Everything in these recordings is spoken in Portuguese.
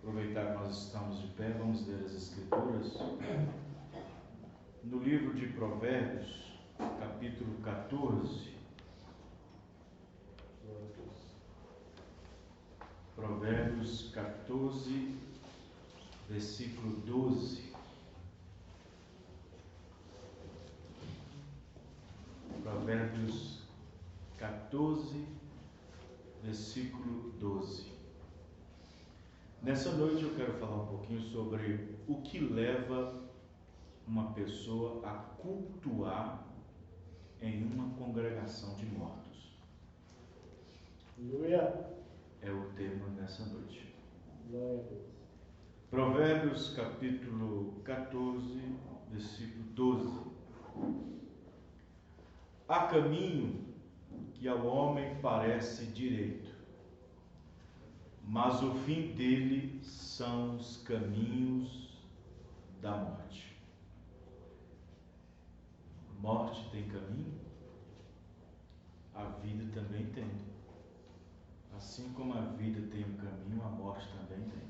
Aproveitar que nós estamos de pé, vamos ler as Escrituras. No livro de Provérbios, capítulo 14. Provérbios 14, versículo 12. Provérbios 14, versículo 12. Nessa noite eu quero falar um pouquinho sobre o que leva uma pessoa a cultuar em uma congregação de mortos. Aleluia. É o tema nessa noite. Glória a Deus. Provérbios capítulo 14, versículo 12. Há caminho que ao homem parece direito, mas o fim dele são os caminhos da morte. A morte tem caminho? A vida também tem. Assim como a vida tem um caminho, a morte também tem.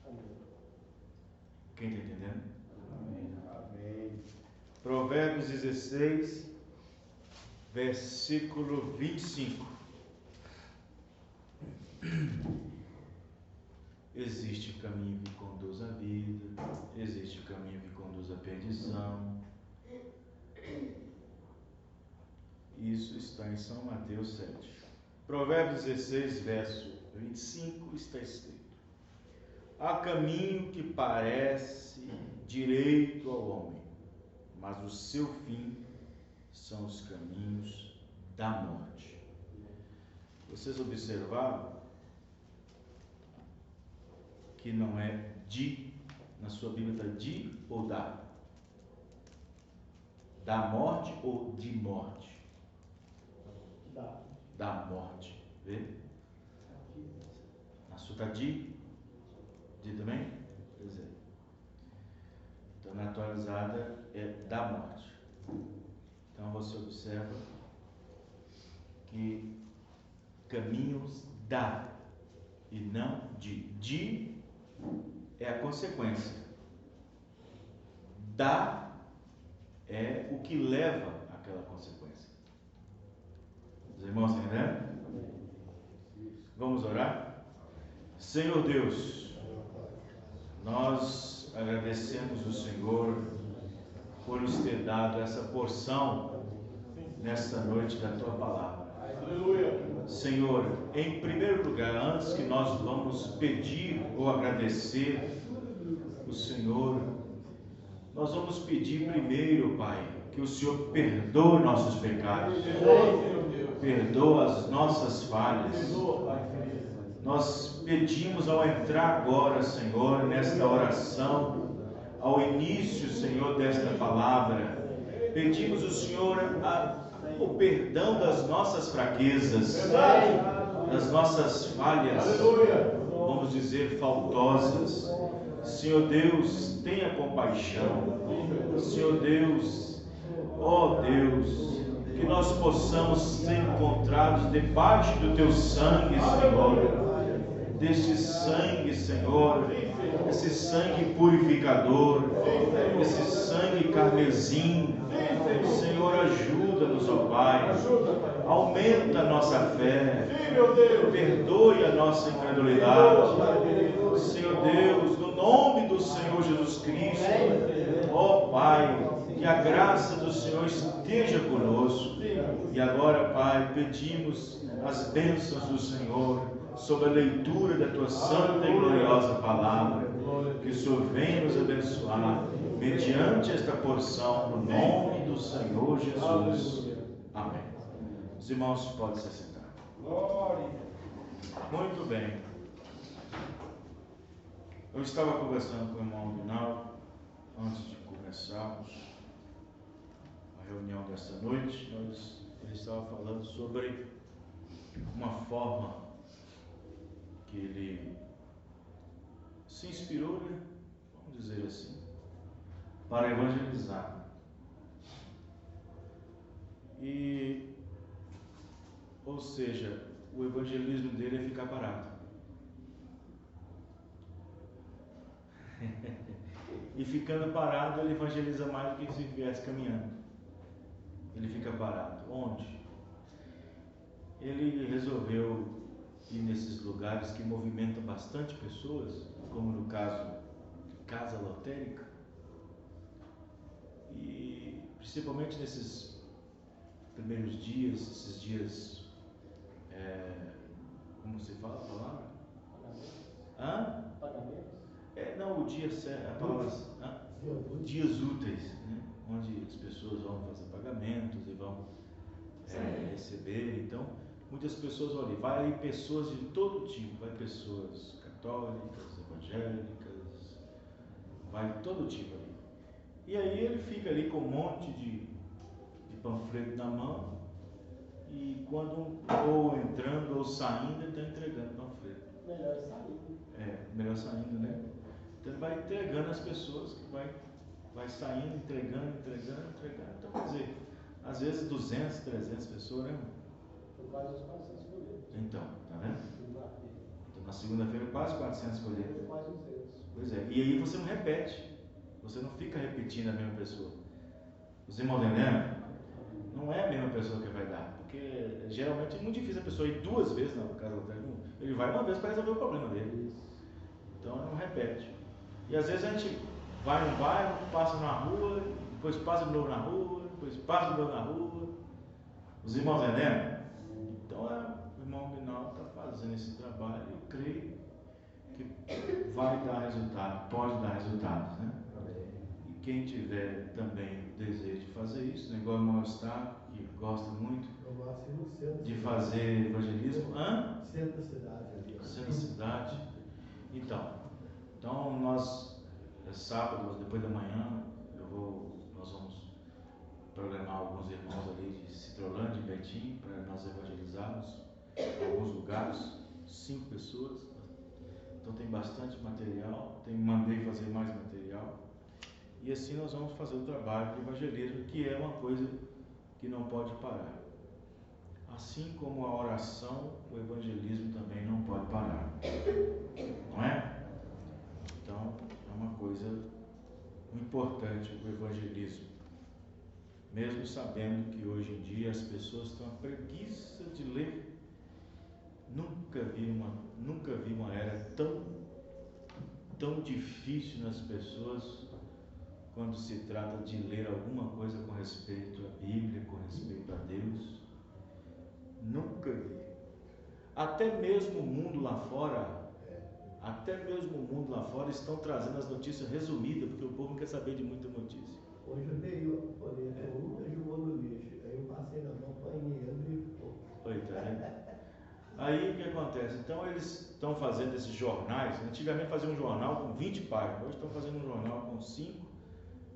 Amém. Quem está entendendo? Amém. Amém. Provérbios 16, versículo 25. Existe caminho que conduz à vida, existe caminho que conduz à perdição. Isso está em São Mateus 7. Provérbios 16, verso 25, está escrito: há caminho que parece direito ao homem, mas o seu fim são os caminhos da morte. Vocês observaram que não é de, na sua Bíblia está de ou da? Da morte ou de morte? Da morte. Vê? Na sua está de? De também? Pois é. Então na atualizada é da morte. Então você observa que caminhos da e não de. De é a consequência. Da é o que leva àquela consequência. Os irmãos entendendo? Vamos orar? Senhor Deus, nós agradecemos o Senhor por nos ter dado essa porção nesta noite da Tua Palavra. Senhor, em primeiro lugar, antes que nós vamos pedir ou agradecer o Senhor, nós vamos pedir primeiro, Pai, que o Senhor perdoe nossos pecados, perdoa as nossas falhas. Nós pedimos ao entrar agora, Senhor, nesta oração, ao início, Senhor, desta palavra, Pedimos ao Senhor o perdão das nossas fraquezas, das nossas falhas, vamos dizer, faltosas. Senhor Deus, tenha compaixão. Senhor Deus, ó Deus, que nós possamos ser encontrados debaixo do Teu sangue, Senhor. Deste sangue, Senhor, esse sangue purificador, esse sangue carmesim. Senhor, ajuda-nos, ó Pai, aumenta a nossa fé, perdoe a nossa incredulidade. Senhor Deus, no nome do Senhor Jesus Cristo, ó Pai, que a graça do Senhor esteja conosco. E agora, Pai, pedimos as bênçãos do Senhor sobre a leitura da Tua santa e gloriosa palavra, que o Senhor venha nos abençoar mediante esta porção, no nome do Senhor Jesus. Amém. Os irmãos podem se sentar. Muito bem. Eu estava conversando com o irmão Vinaldo antes de começarmos a reunião desta noite. Ele estava falando sobre uma forma que ele se inspirou, né? Vamos dizer assim, para evangelizar. Ou seja, o evangelismo dele é ficar parado. E ficando parado, ele evangeliza mais do que se estivesse caminhando. Ele fica parado. Onde? Ele resolveu ir nesses lugares que movimentam bastante pessoas, como no caso Casa Lotérica, e principalmente nesses primeiros dias, esses dias, como se fala a palavra? Pagamentos? Não, o dia certo, a palavra, dias úteis, né? Onde as pessoas vão fazer pagamentos e vão receber. Então, muitas pessoas vão ali, vai ali pessoas de todo tipo, vai pessoas católicas, evangélicas, vai de todo tipo ali. E aí ele fica ali com um monte de panfleto na mão, e quando ou entrando ou saindo, ele está entregando panfleto. Melhor saindo. Melhor saindo, né? Então ele vai entregando as pessoas, que vai saindo, entregando. Então, quer dizer, às vezes 200, 300 pessoas, né? Foi quase os 400 colheitos. Então, tá vendo? Então, na segunda-feira, quase 400 colheitos. Foi quase 200. Pois é, e aí você não repete, você não fica repetindo a mesma pessoa. Os irmãos entendendo? Não é a mesma pessoa que vai dar, porque geralmente é muito difícil a pessoa ir 2 vezes na casa do hotel. Ele vai uma vez para resolver o problema dele. Então ele não repete. E às vezes a gente vai num bairro, passa na rua, depois passa de novo na rua, depois passa de novo na rua. Os irmãos entendendo? Então o irmão Vinaldo está fazendo esse trabalho e eu creio que vai dar resultado, pode dar resultados, né? E quem tiver também desejo de fazer isso, né? Igual o irmão está, que gosta muito de fazer evangelismo. Centro da cidade ali. Centro da cidade. Então nós, sábado, depois da manhã, nós vamos programar alguns irmãos ali de Citrolândia e Betim para nós evangelizarmos em alguns lugares, 5 pessoas. Então tem bastante material, mandei fazer mais material. E assim nós vamos fazer o trabalho de evangelismo, que é uma coisa que não pode parar. Assim como a oração, o evangelismo também não pode parar. Não é? Então, é uma coisa importante o evangelismo. Mesmo sabendo que hoje em dia as pessoas estão com preguiça de ler. Nunca vi uma era tão difícil nas pessoas quando se trata de ler alguma coisa com respeito à Bíblia, com respeito a Deus. Nunca vi. Até mesmo o mundo lá fora estão trazendo as notícias resumidas, porque o povo não quer saber de muita notícia. Hoje eu dei muita jogou no lixo. Aí eu passei na mão, apanhei, e Oi, tá vendo? Aí o que acontece? Então eles estão fazendo esses jornais. Antigamente faziam um jornal com 20 páginas, hoje estão fazendo um jornal com 5,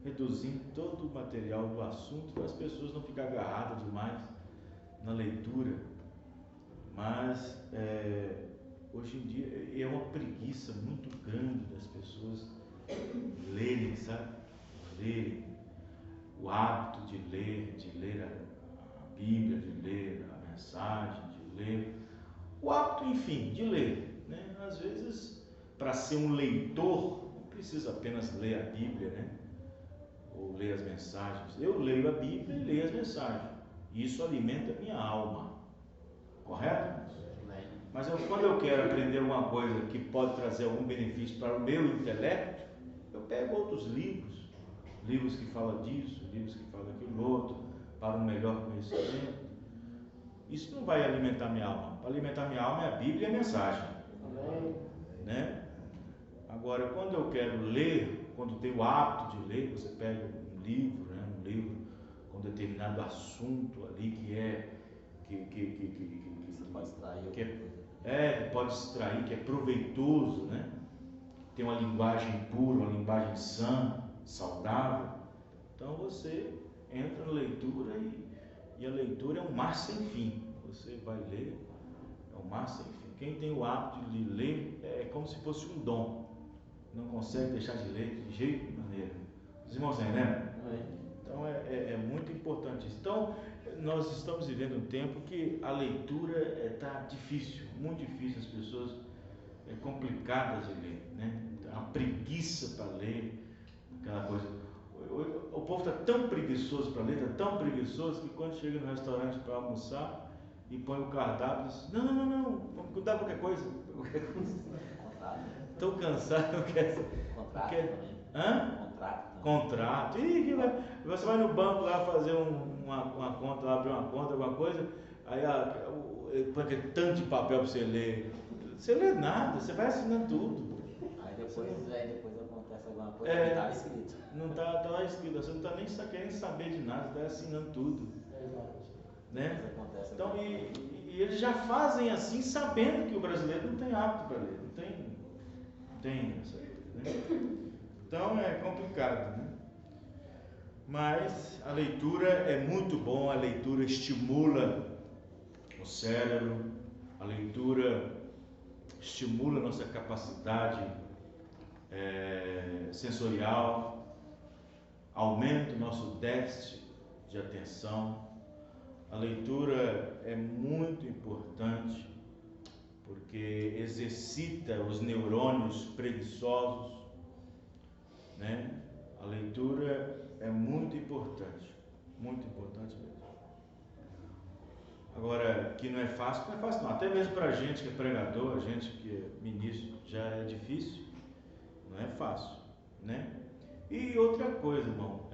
reduzindo todo o material do assunto para as pessoas não ficarem agarradas demais na leitura. Mas hoje em dia é uma preguiça muito grande das pessoas lerem, sabe? Lerem, o hábito de ler a Bíblia, de ler a mensagem, de ler, o hábito, enfim, de ler, né? Às vezes, para ser um leitor, não precisa apenas ler a Bíblia, né? Ou ler as mensagens. Eu leio a Bíblia e leio as mensagens. Isso alimenta a minha alma. Correto? Mas quando eu quero aprender alguma coisa que pode trazer algum benefício para o meu intelecto, eu pego outros livros que falam disso, livros que falam daquilo outro, para um melhor conhecimento. Isso não vai alimentar minha alma. Para alimentar minha alma é a Bíblia e a mensagem. Né? Agora, quando eu quero ler, quando tenho o hábito de ler, você pega um livro, né? Um livro com determinado assunto ali que pode extrair, que é proveitoso, né? Tem uma linguagem pura, uma linguagem sã, saudável. Então você entra na leitura e a leitura é um mar sem fim. Você vai ler, é um mar sem fim. Quem tem o hábito de ler é como se fosse um dom. Não consegue deixar de ler de jeito de maneira. Os irmãos entendem? Então é muito importante isso. Então nós estamos vivendo um tempo que a leitura está difícil, muito difícil, as pessoas complicadas de ler, né? A preguiça para ler, aquela coisa. O povo está tão preguiçoso para ler, está tão preguiçoso que quando chega no restaurante para almoçar e põe o cardápio, diz: não, vamos dar qualquer coisa. Estou cansado, não quero. Contrato. Você vai no banco lá fazer uma conta, lá, abrir uma conta, alguma coisa, aí põe aquele tanto de papel para você ler. Você lê nada, você vai assinando tudo. Aí depois acontece alguma coisa que estava escrito. Não está lá escrito, você não está nem querendo saber de nada, está assinando tudo. Né? Então, e eles já fazem assim, sabendo que o brasileiro não tem hábito para ler, não tem essa coisa, né? Então é complicado, né? Mas a leitura é muito bom, a leitura estimula o cérebro, a leitura estimula a nossa capacidade sensorial, aumenta o nosso déficit de atenção. A leitura é muito importante porque exercita os neurônios preguiçosos, né? A leitura é muito importante mesmo. Agora, que não é fácil não. Até mesmo para a gente que é pregador, a gente que é ministro, já é difícil, não é fácil, né? E outra coisa, irmão,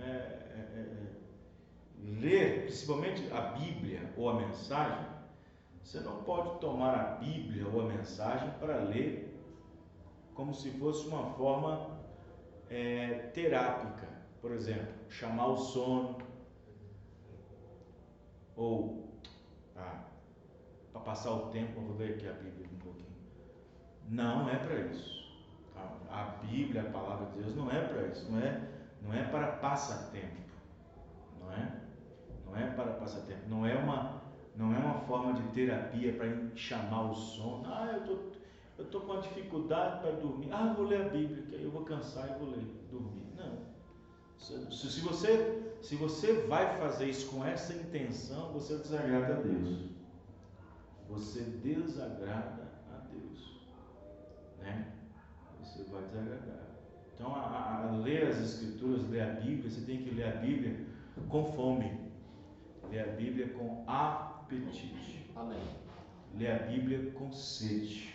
ler, principalmente a Bíblia ou a mensagem, você não pode tomar a Bíblia ou a mensagem para ler como se fosse uma forma terápica. Por exemplo, chamar o sono, ou para passar o tempo. Eu vou ler aqui a Bíblia um pouquinho. Não é para isso. A Bíblia, a palavra de Deus, não é para isso. Não é para passatempo. Não é para passatempo. Não é uma forma de terapia para chamar o sono. Eu estou com uma dificuldade para dormir. Vou ler a Bíblia, que aí eu vou cansar e vou dormir. Não. Se você vai fazer isso com essa intenção, você desagrada a Deus. Você desagrada a Deus, né? Você vai desagradar. Então, a ler as Escrituras, ler a Bíblia, você tem que ler a Bíblia com fome. Ler a Bíblia com apetite. Amém. Ler a Bíblia com sede.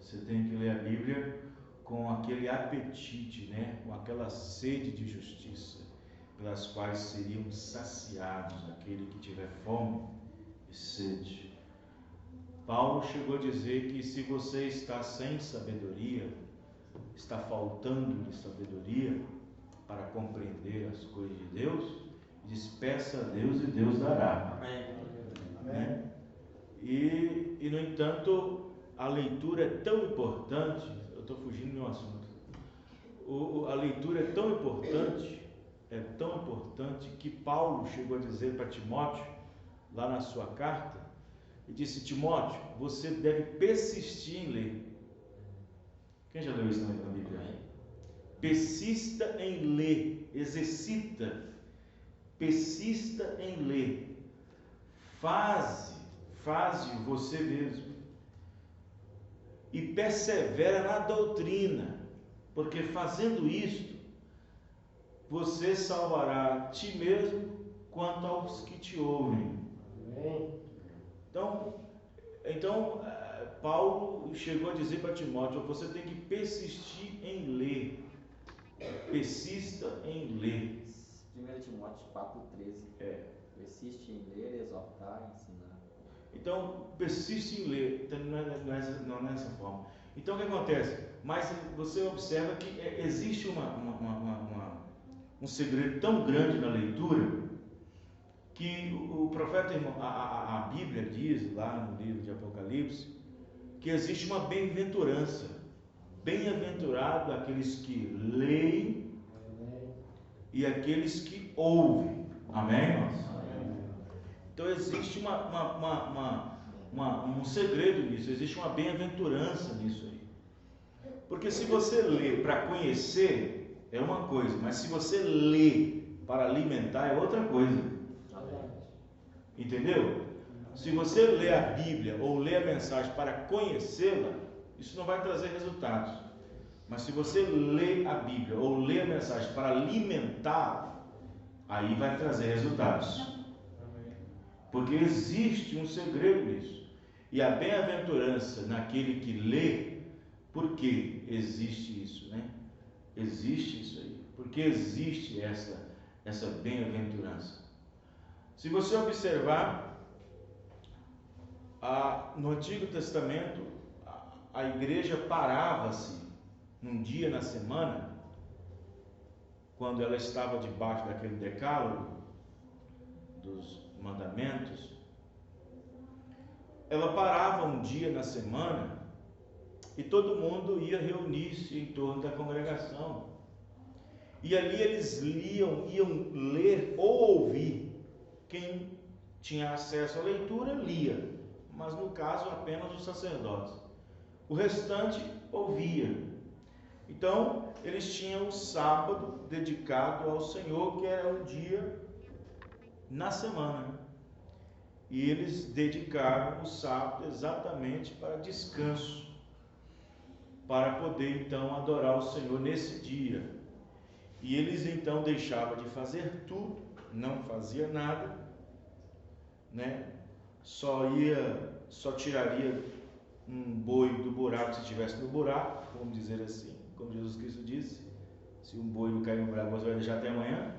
Você tem que ler a Bíblia com aquele apetite, né? Com aquela sede de justiça, pelas quais seriam saciados aquele que tiver fome e sede. Paulo chegou a dizer que se você está sem sabedoria, está faltando-lhe sabedoria para compreender as coisas de Deus, peça a Deus e Deus dará. Amém. E no entanto, a leitura é tão importante. Eu estou fugindo do meu assunto. A leitura é tão importante é tão importante que Paulo chegou a dizer para Timóteo, lá na sua carta, e disse: Timóteo, você deve persistir em ler. Quem já leu isso na Bíblia? Persista em ler, exercita, persista em ler, faze você mesmo, e persevera na doutrina, porque fazendo isto, você salvará a ti mesmo quanto aos que te ouvem. Então, Paulo chegou a dizer para Timóteo: você tem que persistir em ler. Persista em ler. 1 Timóteo 4,13. Persiste em ler, exortar, ensinar. Então, persiste em ler. Então, não é dessa forma. Então, o que acontece? Mas você observa que existe um segredo tão grande na leitura, que o profeta, a Bíblia diz lá no livro de Apocalipse, que existe uma bem-aventurança. Bem-aventurado aqueles que leem e aqueles que ouvem. Amém, irmãos? Então existe um segredo nisso, existe uma bem-aventurança nisso aí. Porque se você lê para conhecer, é uma coisa, mas se você lê para alimentar, é outra coisa. Entendeu? Se você lê a Bíblia ou lê a mensagem para conhecê-la, isso não vai trazer resultados. Mas se você lê a Bíblia ou lê a mensagem para alimentá-la, aí vai trazer resultados. Porque existe um segredo nisso. E a bem-aventurança naquele que lê, por que existe isso, né? Existe isso aí. Porque existe essa bem-aventurança. Se você observar, no Antigo Testamento, a igreja parava-se num dia na semana, quando ela estava debaixo daquele decálogo dos mandamentos, ela parava um dia na semana e todo mundo ia reunir-se em torno da congregação. E ali eles iam ler ou ouvir. Quem tinha acesso à leitura lia, mas no caso apenas os sacerdotes. O restante ouvia. Então eles tinham o sábado dedicado ao Senhor, que era um dia na semana. E eles dedicaram o sábado exatamente para descanso, para poder então adorar o Senhor nesse dia. E eles então deixavam de fazer tudo, não fazia nada, né? Só tiraria um boi do buraco se estivesse no buraco, vamos dizer assim, como Jesus Cristo disse: se um boi não cair no buraco, você vai deixar até amanhã.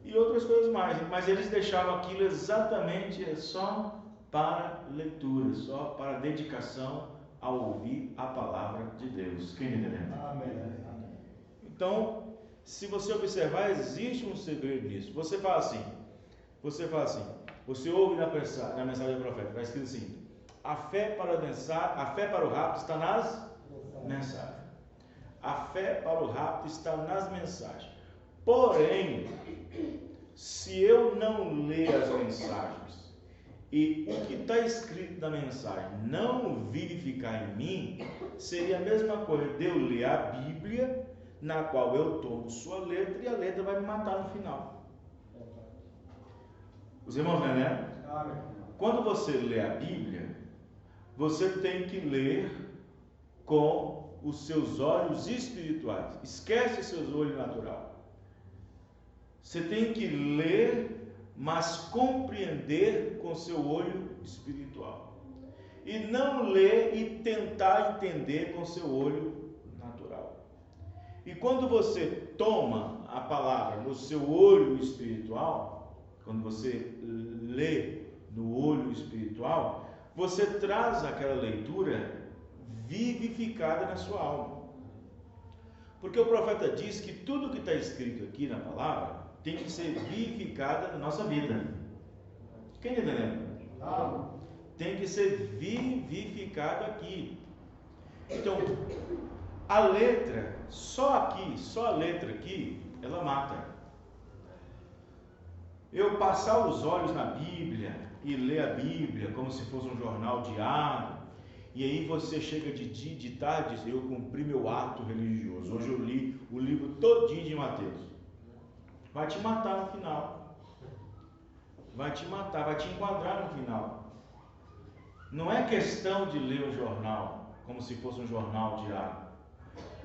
E outras coisas mais, mas eles deixavam aquilo exatamente só para leitura, só para dedicação ao ouvir a palavra de Deus. Quem entendeu? Amém. Então, se você observar, existe um segredo nisso. Você fala assim, você ouve na mensagem do profeta, está escrito assim: a fé para o rapto está nas mensagens. A fé para o rapto está nas mensagens. Porém, se eu não ler as mensagens e o que está escrito na mensagem não vivificar em mim, seria a mesma coisa de eu ler a Bíblia, na qual eu tomo sua letra e a letra vai me matar no final. Os irmãos, né? Quando você lê a Bíblia, você tem que ler com os seus olhos espirituais. Esquece seus olhos naturais. Você tem que ler, mas compreender com seu olho espiritual. E não ler e tentar entender com seu olho natural. E quando você toma a palavra no seu olho espiritual, quando você lê no olho espiritual, você traz aquela leitura vivificada na sua alma. Porque o profeta diz que tudo que está escrito aqui na palavra tem que ser vivificada na nossa vida. Quem está entendendo? Tem que ser vivificado aqui. Então, a letra, só a letra aqui, ela mata. eu passar os olhos na Bíblia e ler a Bíblia como se fosse um jornal diário, e aí você chega de dia, de tarde e diz, eu cumpri meu ato religioso, hoje eu li o livro todinho de Mateus. Vai te matar no final. Vai te matar, vai te enquadrar no final. Não é questão de ler um jornal como se fosse um jornal diário,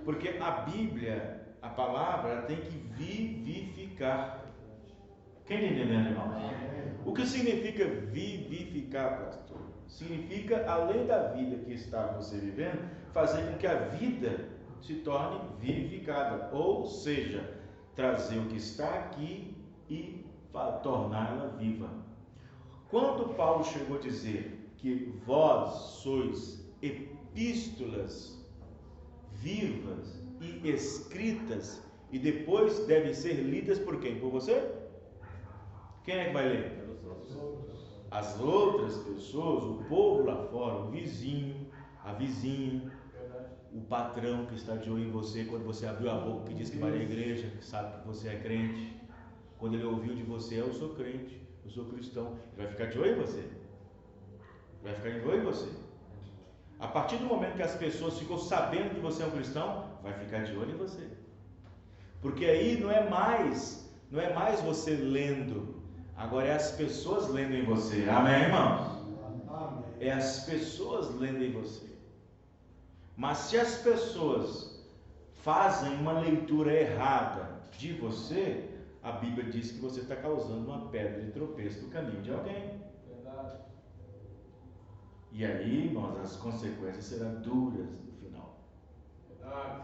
porque a Bíblia, a palavra, ela tem que vivificar. Quem está entendendo, irmão? O que significa vivificar, pastor? Significa, além da vida que está você vivendo, fazer com que a vida se torne vivificada, ou seja, trazer o que está aqui e torná-la viva. Quando Paulo chegou a dizer que vós sois epístolas vivas e escritas, e depois devem ser lidas por quem? Por você? Quem é que vai ler? As outras pessoas, o povo lá fora, o vizinho, a vizinha, o patrão que está de olho em você quando você abriu a boca, que diz que vai à igreja, que sabe que você é crente. Quando ele ouviu de você, eu sou crente, eu sou cristão, ele vai ficar de olho em você. Vai ficar de olho em você. A partir do momento que as pessoas ficam sabendo que você é um cristão, vai ficar de olho em você. Porque aí não é mais você lendo, agora é as pessoas lendo em você. Amém, irmãos? É as pessoas lendo em você. Mas se as pessoas fazem uma leitura errada de você, a Bíblia diz que você está causando uma pedra de tropeço no caminho de alguém. Verdade. E aí, irmãos, as consequências serão duras no final. Verdade.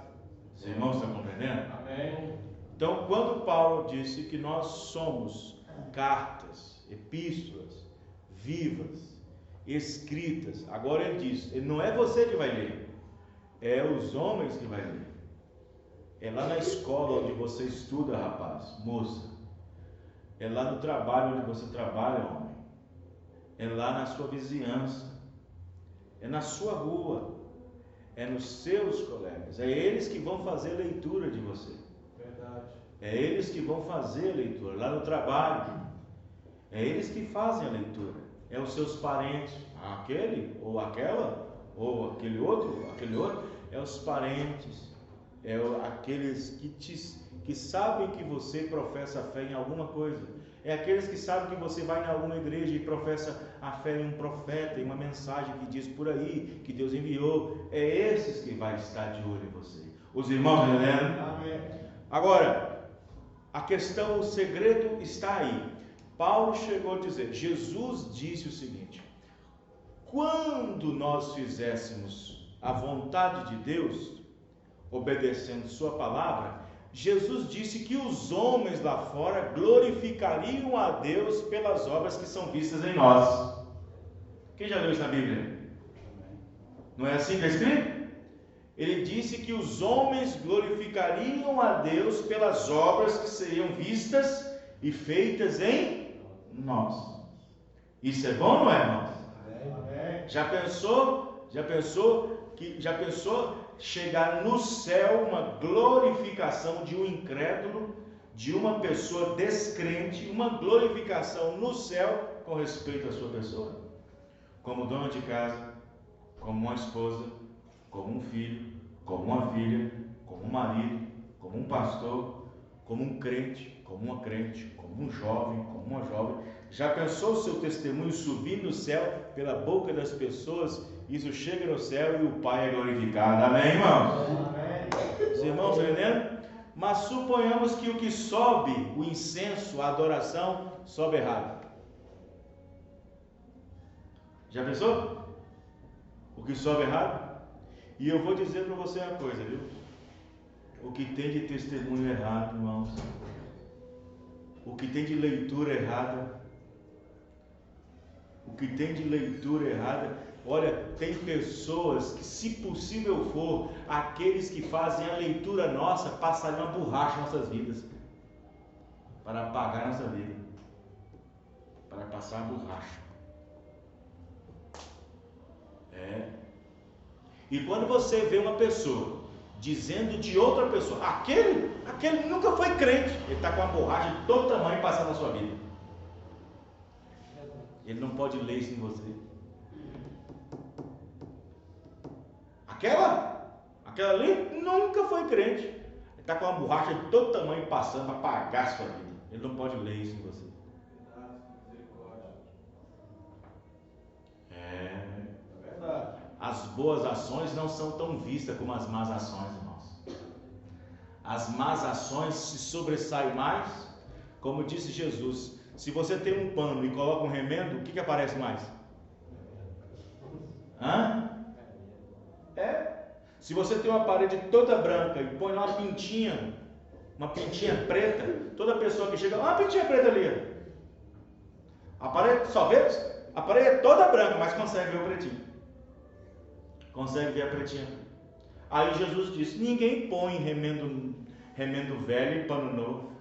Os irmãos estão compreendendo? Amém. Então, quando Paulo disse que nós somos cartas, epístolas, vivas, escritas, agora ele diz, não é você que vai ler, é os homens que vai ler. É lá na escola onde você estuda, rapaz, moça. É lá no trabalho onde você trabalha, homem. É lá na sua vizinhança. É na sua rua. É nos seus colegas. É eles que vão fazer leitura de você. Verdade. É eles que vão fazer a leitura. Lá no trabalho. É eles que fazem a leitura. É os seus parentes. Aquele, ou aquela, ou aquele outro. É os parentes. É aqueles que sabem que você professa fé em alguma coisa. É aqueles que sabem que você vai em alguma igreja e professa a fé em um profeta, em uma mensagem que diz por aí, que Deus enviou. É esses que vai estar de olho em você. Os irmãos entendendo? Amém. Agora, a questão, o segredo está aí. Paulo chegou a dizer, Jesus disse o seguinte, quando nós fizéssemos a vontade de Deus, obedecendo sua palavra, Jesus disse que os homens lá fora glorificariam a Deus pelas obras que são vistas em nós. Quem já leu isso na Bíblia? Não é assim que está escrito? Ele disse que os homens glorificariam a Deus pelas obras que seriam vistas e feitas em nós. Isso é bom, não é, irmãos? Já pensou chegar no céu uma glorificação de um incrédulo, de uma pessoa descrente, uma glorificação no céu com respeito à sua pessoa? Como dona de casa, como uma esposa, como um filho, como uma filha, como um marido, como um pastor, como um crente, como uma crente, como um jovem, como uma jovem. Já pensou o seu testemunho subir no céu pela boca das pessoas? Isso chega no céu e o Pai é glorificado. Amém, irmãos? Amém. Os irmãos estão entendendo? Mas suponhamos que o que sobe, o incenso, a adoração, sobe errado. Já pensou? O que sobe errado? E eu vou dizer para você uma coisa, viu? O que tem de testemunho errado, irmãos, o que tem de leitura errada, olha, tem pessoas que, se possível for, aqueles que fazem a leitura nossa, passarem uma borracha em nossas vidas, para apagar nossa vida, para passar a borracha. E quando você vê uma pessoa dizendo de outra pessoa, aquele nunca foi crente, ele está com uma borracha de todo tamanho passando na sua vida. Ele não pode ler isso em você. Aquela ali nunca foi crente. Ele está com uma borracha de todo tamanho passando para apagar a sua vida. Ele não pode ler isso em você. É verdade. As boas ações não são tão vistas como as más ações, irmãos. As más ações se sobressaem mais, como disse Jesus. Se você tem um pano e coloca um remendo, o que aparece mais? Se você tem uma parede toda branca e põe uma pintinha preta, toda pessoa que chega, uma pintinha preta ali. A parede, só vê? A parede é toda branca, mas consegue ver o pretinho. Consegue ver a pretinha. Aí Jesus disse, ninguém põe remendo velho em pano novo.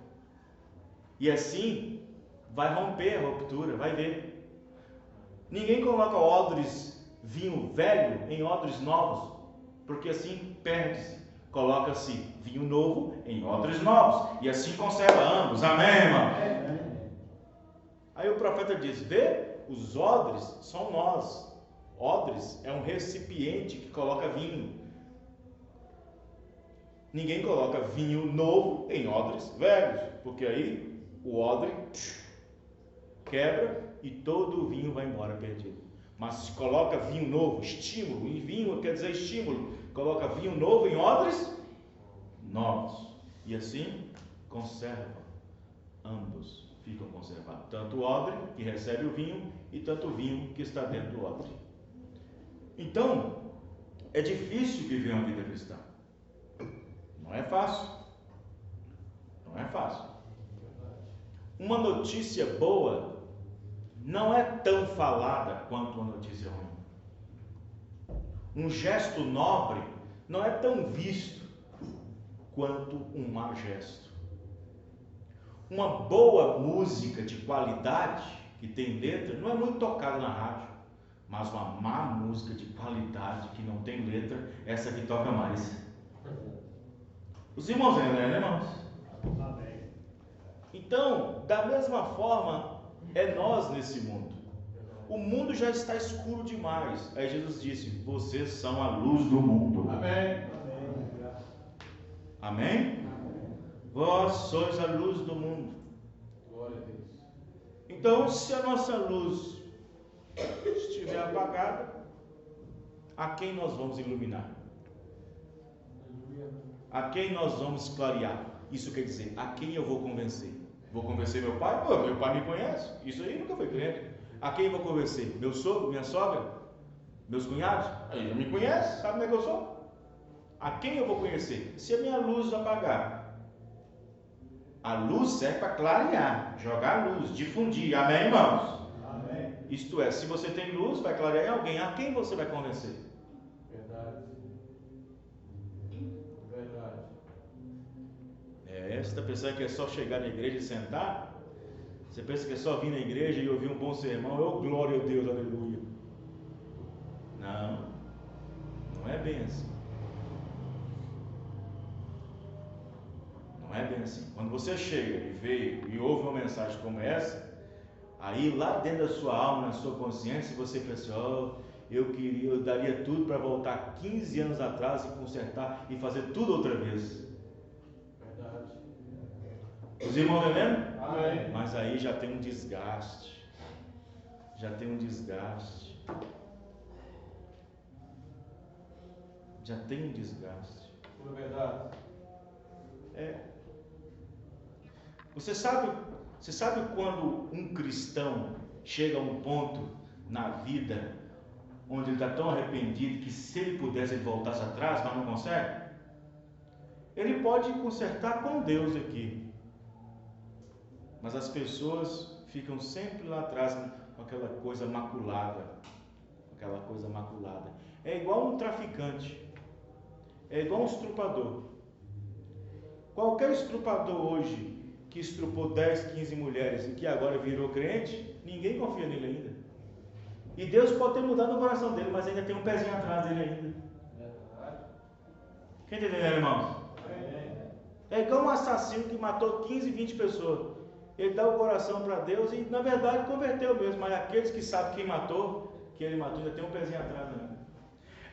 E assim, vai romper a ruptura, vai ver. Ninguém coloca vinho velho em odres novos, porque assim perde-se. Coloca-se vinho novo em odres novos, e assim conserva ambos. Amém, irmão? Aí o profeta diz, vê, os odres são nós. Odres é um recipiente que coloca vinho. Ninguém coloca vinho novo em odres velhos, porque aí o odre quebra e todo o vinho vai embora perdido. Mas se coloca vinho novo, estímulo, e vinho quer dizer estímulo, coloca vinho novo em odres novos, e assim conserva, ambos ficam conservados, tanto o odre que recebe o vinho e tanto o vinho que está dentro do odre. Então, é difícil viver uma vida cristã, não é fácil, Uma notícia boa não é tão falada quanto uma notícia ruim. Um gesto nobre não é tão visto quanto um mau gesto. Uma boa música de qualidade, que tem letra, não é muito tocada na rádio, mas uma má música de qualidade, que não tem letra, essa que toca mais. Os irmãos entendem, né, irmãos? Amém. Então, da mesma forma, é nós nesse mundo. O mundo já está escuro demais. Aí Jesus disse, vocês são a luz do mundo. Amém. Amém? Vós sois a luz do mundo. Glória a Deus. Então, se a nossa luz estiver apagada, a quem nós vamos iluminar? A quem nós vamos clarear? Isso quer dizer, a quem eu vou convencer? Vou convencer meu pai? Pô, meu pai me conhece. Isso aí nunca foi crente. A quem vou convencer? Meu sogro, minha sogra? Meus cunhados? Ele não me conhece, sabe como é que eu sou? A quem eu vou conhecer? Se a minha luz apagar. A luz serve para clarear, jogar luz, difundir. Amém, irmãos? Amém. Isto é, se você tem luz, vai clarear em alguém. A quem você vai convencer? Verdade. Você está pensando que é só chegar na igreja e sentar? Você pensa que é só vir na igreja e ouvir um bom sermão? Glória a Deus, aleluia. Não é bem assim. Não é bem assim. Quando você chega e vê e ouve uma mensagem como essa, aí lá dentro da sua alma, na sua consciência, você pensa, eu daria tudo para voltar 15 anos atrás e consertar e fazer tudo outra vez. Verdade. Os irmãos entendendo? Amém. Mas aí já tem um desgaste. Já tem um desgaste. Tudo verdade. Você sabe quando um cristão chega a um ponto na vida onde ele está tão arrependido que se ele pudesse ele voltasse atrás, mas não consegue? Ele pode consertar com Deus aqui, mas as pessoas ficam sempre lá atrás com aquela coisa maculada. É igual um traficante, é igual um estrupador. Qualquer estrupador hoje que estrupou 10, 15 mulheres e que agora virou crente, ninguém confia nele ainda. E Deus pode ter mudado o coração dele, mas ainda tem um pezinho atrás dele ainda. Quem está entendendo, irmãos? É igual um assassino que matou 15, 20 pessoas. ele dá o coração para Deus e na verdade converteu mesmo, mas aqueles que sabem quem matou, que ele matou, ainda tem um pezinho atrás, né?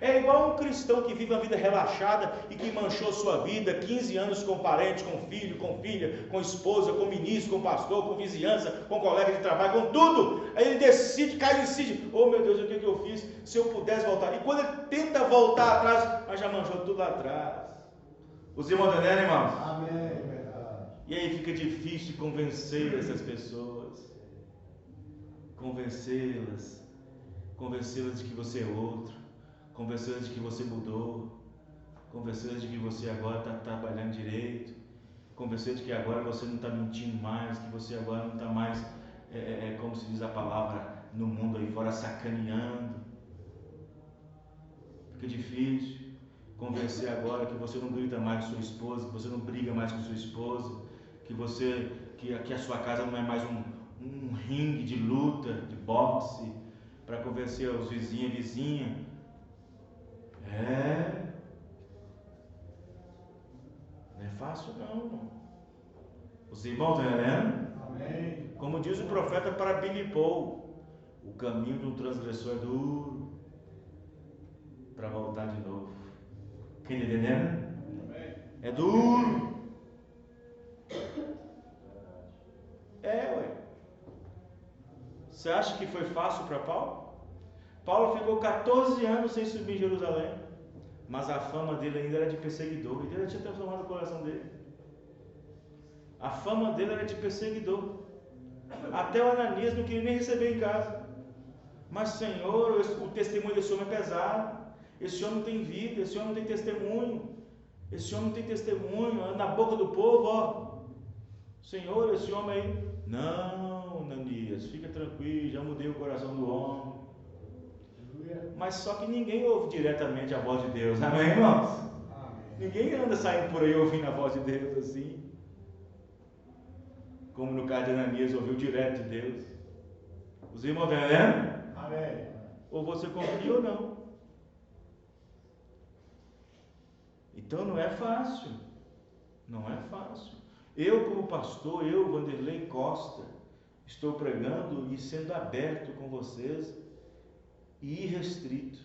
É igual um cristão que vive uma vida relaxada e que manchou sua vida 15 anos com parente, com filho, com filha, com esposa, com ministro, com pastor, com vizinhança, com colega de trabalho, com tudo. Aí ele decide, cai e decide, oh meu Deus, o que eu fiz? Se eu pudesse voltar. E quando ele tenta voltar atrás, mas já manchou tudo lá atrás. Os irmãos entendem, irmãos? Amém. E aí fica difícil convencer essas pessoas. Convencê-las de que você é outro, convencê-las de que você mudou, convencê-las de que você agora está trabalhando direito, convencê-las de que agora você não está mentindo mais, que você agora não está mais, como se diz a palavra, no mundo aí fora, sacaneando. Fica difícil convencer agora que você não grita mais com sua esposa, que você não briga mais com sua esposa, que a sua casa não é mais um ringue de luta, de boxe, para convencer os vizinhos e vizinha. Não é fácil não. Os irmãos estão entendendo? Amém. Como diz o profeta para Billy Paul, o caminho de um transgressor é duro para voltar de novo. Quem está entendendo? É duro. Ué. Você acha que foi fácil para Paulo? Paulo ficou 14 anos sem subir em Jerusalém, mas a fama dele ainda era de perseguidor, e Deus tinha transformado o coração dele. A fama dele era de perseguidor. Até o Ananias não queria nem receber em casa. Mas Senhor, o testemunho desse homem é pesado. Esse homem não tem vida, esse homem não tem testemunho. Esse homem não tem testemunho, anda na boca do povo, ó. Senhor, esse homem aí. Não, Ananias, fica tranquilo, já mudei o coração do homem. Mas só que ninguém ouve diretamente a voz de Deus, amém, irmãos? Amém. Ninguém anda saindo por aí ouvindo a voz de Deus assim, como no caso de Ananias ouviu direto de Deus. Os irmãos estão entendendo? Amém. Ou você confia ou não. Então não é fácil. Não é fácil. Eu, como pastor, Vanderlei Costa, estou pregando e sendo aberto com vocês e irrestrito.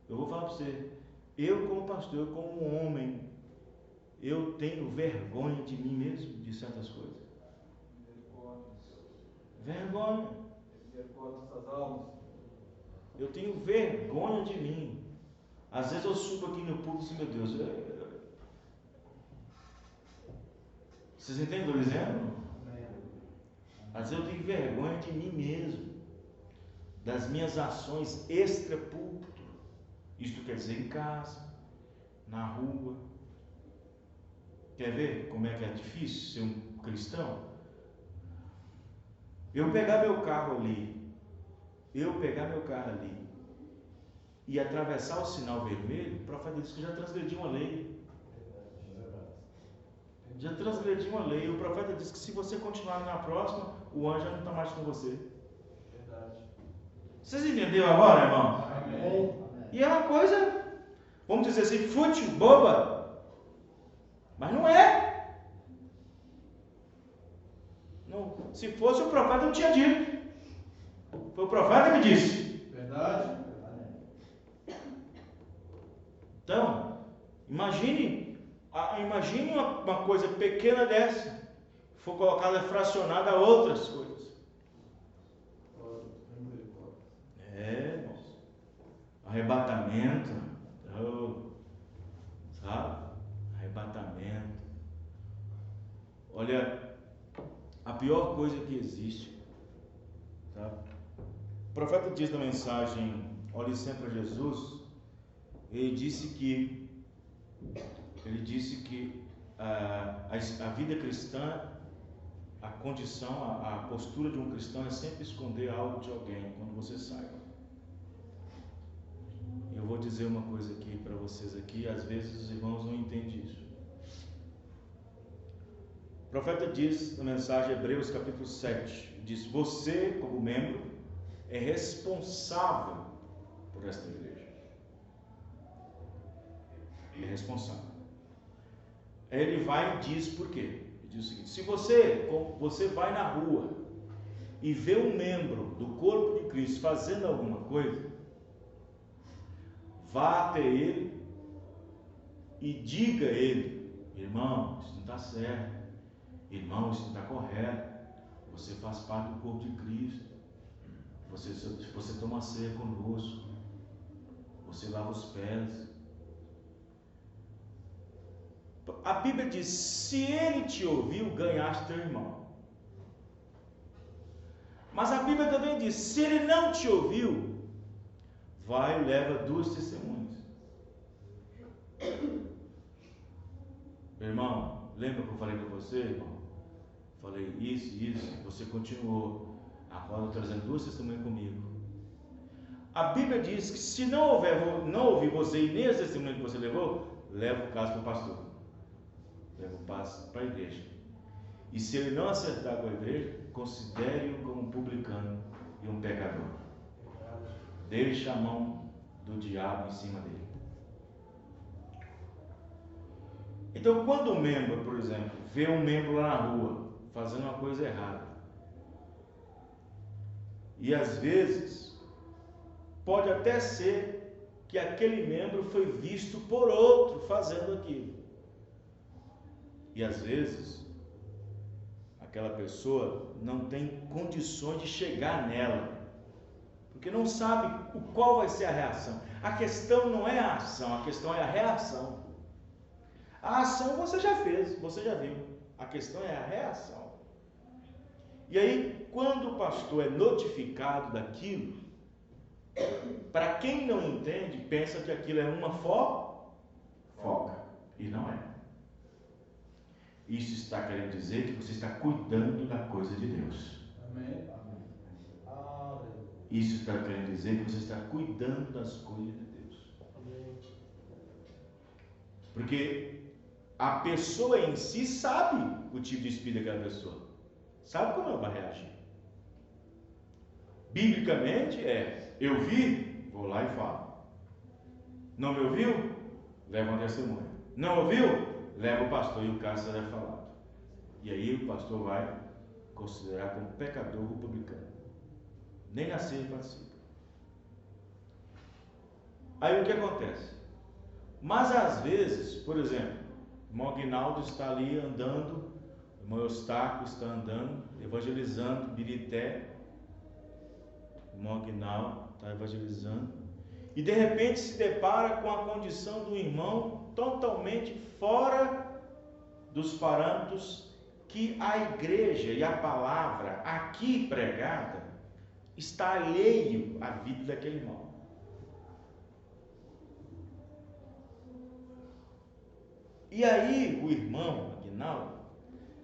Eu vou falar para você, eu como pastor, eu como um homem, eu tenho vergonha de mim mesmo, de certas coisas. Vergonha. Eu tenho vergonha de mim. Às vezes eu subo aqui no púlpito e digo, meu Deus, vocês entendem o que eu estou dizendo? Às vezes eu tenho vergonha de mim mesmo, das minhas ações extra-púlpito. Isto quer dizer em casa, na rua. Quer ver como é que é difícil ser um cristão? Eu pegar meu carro ali e atravessar o sinal vermelho, o profeta disse que já transgrediu uma lei. Já transgrediu uma lei. O profeta disse que se você continuar na próxima, o anjo já não está mais com você. Vocês entenderam agora, irmão? Amém. E é uma coisa, vamos dizer assim, fútil, boba. Mas não é. Não, se fosse o profeta, não tinha dito. Foi o profeta que disse. Verdade. Então, imagine uma coisa pequena dessa, for colocada fracionada a outras coisas. Irmãos. Arrebatamento. Sabe? Arrebatamento. Olha, a pior coisa que existe, sabe? O profeta diz na mensagem, olhe sempre a Jesus, ele disse que a vida cristã, a condição, a postura de um cristão é sempre esconder algo de alguém quando você sai. Eu vou dizer uma coisa aqui para vocês aqui, às vezes os irmãos não entendem isso. O profeta diz na mensagem Hebreus capítulo 7, diz, você como membro é responsável por esta igreja. É responsável. Ele vai e diz por quê? Ele diz o seguinte: se você vai na rua e vê um membro do corpo de Cristo fazendo alguma coisa, vá até ele e diga a ele: irmão, isso não está certo, irmão, isso não está correto, você faz parte do corpo de Cristo, você toma ceia conosco, você lava os pés. A Bíblia diz: se ele te ouviu, ganhaste teu irmão. Mas a Bíblia também diz: se ele não te ouviu, vai e leva 2 testemunhas. Irmão, lembra que eu falei com você, irmão? Falei isso, você continuou. Agora eu estou trazendo 2 testemunhas comigo. A Bíblia diz que se não ouvir você e nem as testemunhas que você levou, leva o caso para o pastor. Leva o caso para a igreja. E se ele não acertar com a igreja, considere-o como um publicano e um pecador. Deixe a mão do diabo em cima dele. Então, quando um membro, por exemplo, vê um membro lá na rua fazendo uma coisa errada, e às vezes pode até ser que aquele membro foi visto por outro fazendo aquilo, e às vezes aquela pessoa não tem condições de chegar nela, porque não sabe qual vai ser a reação. A questão não é a ação, a questão é a reação. A ação você já fez, você já viu. A questão é a reação. E aí, quando o pastor é notificado daquilo, para quem não entende, pensa que aquilo é uma fofoca. E não é. Isso está querendo dizer que você está cuidando da coisa de Deus. Amém. Isso está querendo dizer que você está cuidando das coisas de Deus. Amém. Porque a pessoa em si sabe o tipo de espírito daquela pessoa. Sabe como ela vai reagir. Biblicamente eu vi, vou lá e falo. Não me ouviu? Leva uma testemunha. Não ouviu? Leva o pastor e o caso será falado. E aí o pastor vai considerar como pecador o publicano. Nem na ceia participa. Aí o que acontece? Mas às vezes, por exemplo, o irmão Aguinaldo está ali andando, o irmão Eustáquio está andando, evangelizando Birité. O irmão Aguinaldo está evangelizando. E de repente se depara com a condição do irmão totalmente fora dos parâmetros que a igreja e a palavra aqui pregada está alheio à vida daquele irmão. E aí o irmão Aguinaldo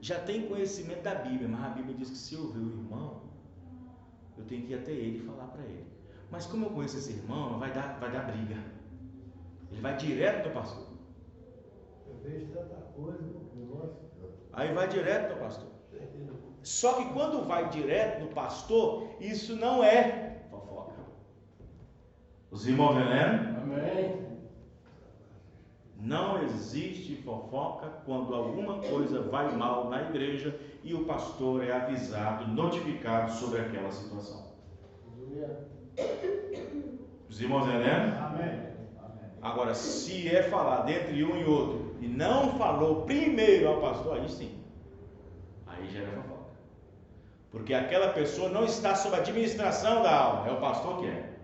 já tem conhecimento da Bíblia, mas a Bíblia diz que se eu ver o irmão, eu tenho que ir até ele e falar para ele. Mas como eu conheço esse irmão, vai dar briga. Ele vai direto no pastor. Eu vejo tanta coisa, nossa. Aí vai direto no pastor. Só que quando vai direto no pastor, isso não é fofoca. Os irmãos entendem? Amém. Não existe fofoca quando alguma coisa vai mal na igreja e o pastor é avisado, notificado sobre aquela situação. Os irmãos entendem? Amém. Agora, se é falado entre um e outro e não falou primeiro ao pastor, aí sim, aí já era fofoca. Porque aquela pessoa não está sob a administração da alma, é o pastor que é.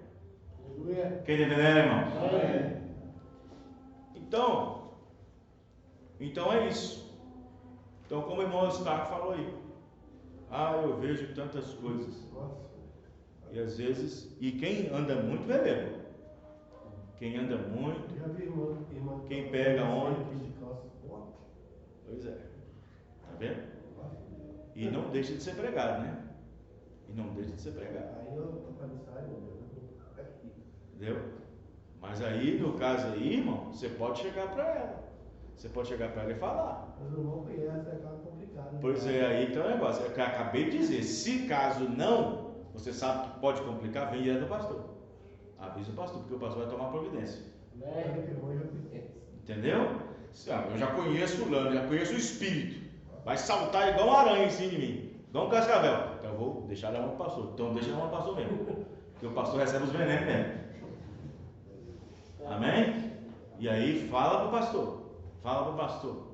Quem está entendendo, irmão? Amém. Então é isso. Então, como o irmão Eustáquio falou aí, eu vejo tantas coisas. E às vezes, e quem anda muito bebeu. Quem anda muito, Já vi irmã, quem pega ônibus. Pois é. Tá vendo? E não deixa de ser pregado, né? E não deixa de ser pregado. Aí eu saio, Entendeu? Mas aí, no caso aí, irmão, você pode chegar para ela. Você pode chegar para ela e falar. Mas o irmão conhece, é complicado. Pois é, aí tem um negócio. Eu acabei de dizer, se caso não, você sabe que pode complicar, vem direto do pastor. Avisa o pastor, porque o pastor vai tomar providência. Né? Entendeu? Eu já conheço o fulano, já conheço o espírito. Vai saltar igual uma aranha em cima de mim, igual um cascavel. Então eu vou deixar na mão do pastor. Então deixa na mão do pastor mesmo, porque o pastor recebe os venenos mesmo. Amém? E aí fala para o pastor. Fala para o pastor.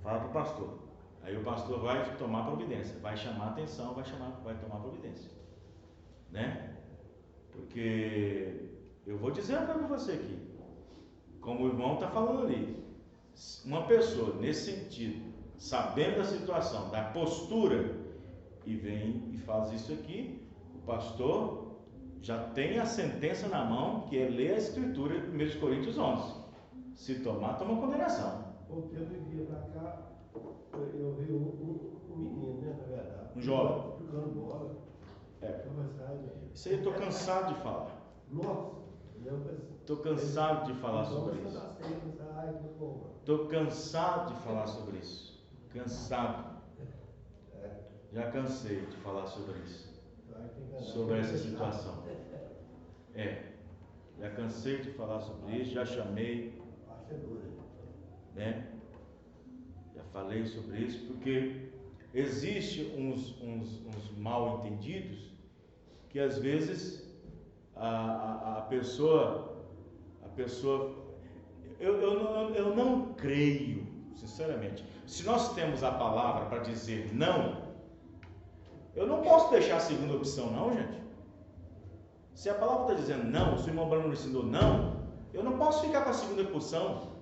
Fala para o pastor. Aí o pastor vai tomar providência, vai chamar atenção, vai tomar providência, né? Porque eu vou dizer uma coisa para você aqui, como o irmão está falando ali, uma pessoa nesse sentido, sabendo da situação, da postura, e vem e faz isso aqui, o pastor já tem a sentença na mão, que é ler a escritura de 1 Coríntios 11. Se tomar, toma condenação. O tempo de dia para cá, eu vi um menino, né, na verdade. Um jovem. Jogando bola. Isso aí eu estou cansado de falar. Nossa, estou cansado de falar sobre isso. Estou cansado de falar sobre isso. Cansado. Já cansei de falar sobre isso. Sobre essa situação. Já cansei de falar sobre isso, já chamei, né? Já falei sobre isso, porque existe uns mal entendidos que às vezes a pessoa eu não creio, sinceramente. Se nós temos a palavra para dizer não, eu não posso deixar a segunda opção não, gente. Se a palavra está dizendo não, se o irmão Bruno ensinou não, eu não posso ficar com a segunda opção.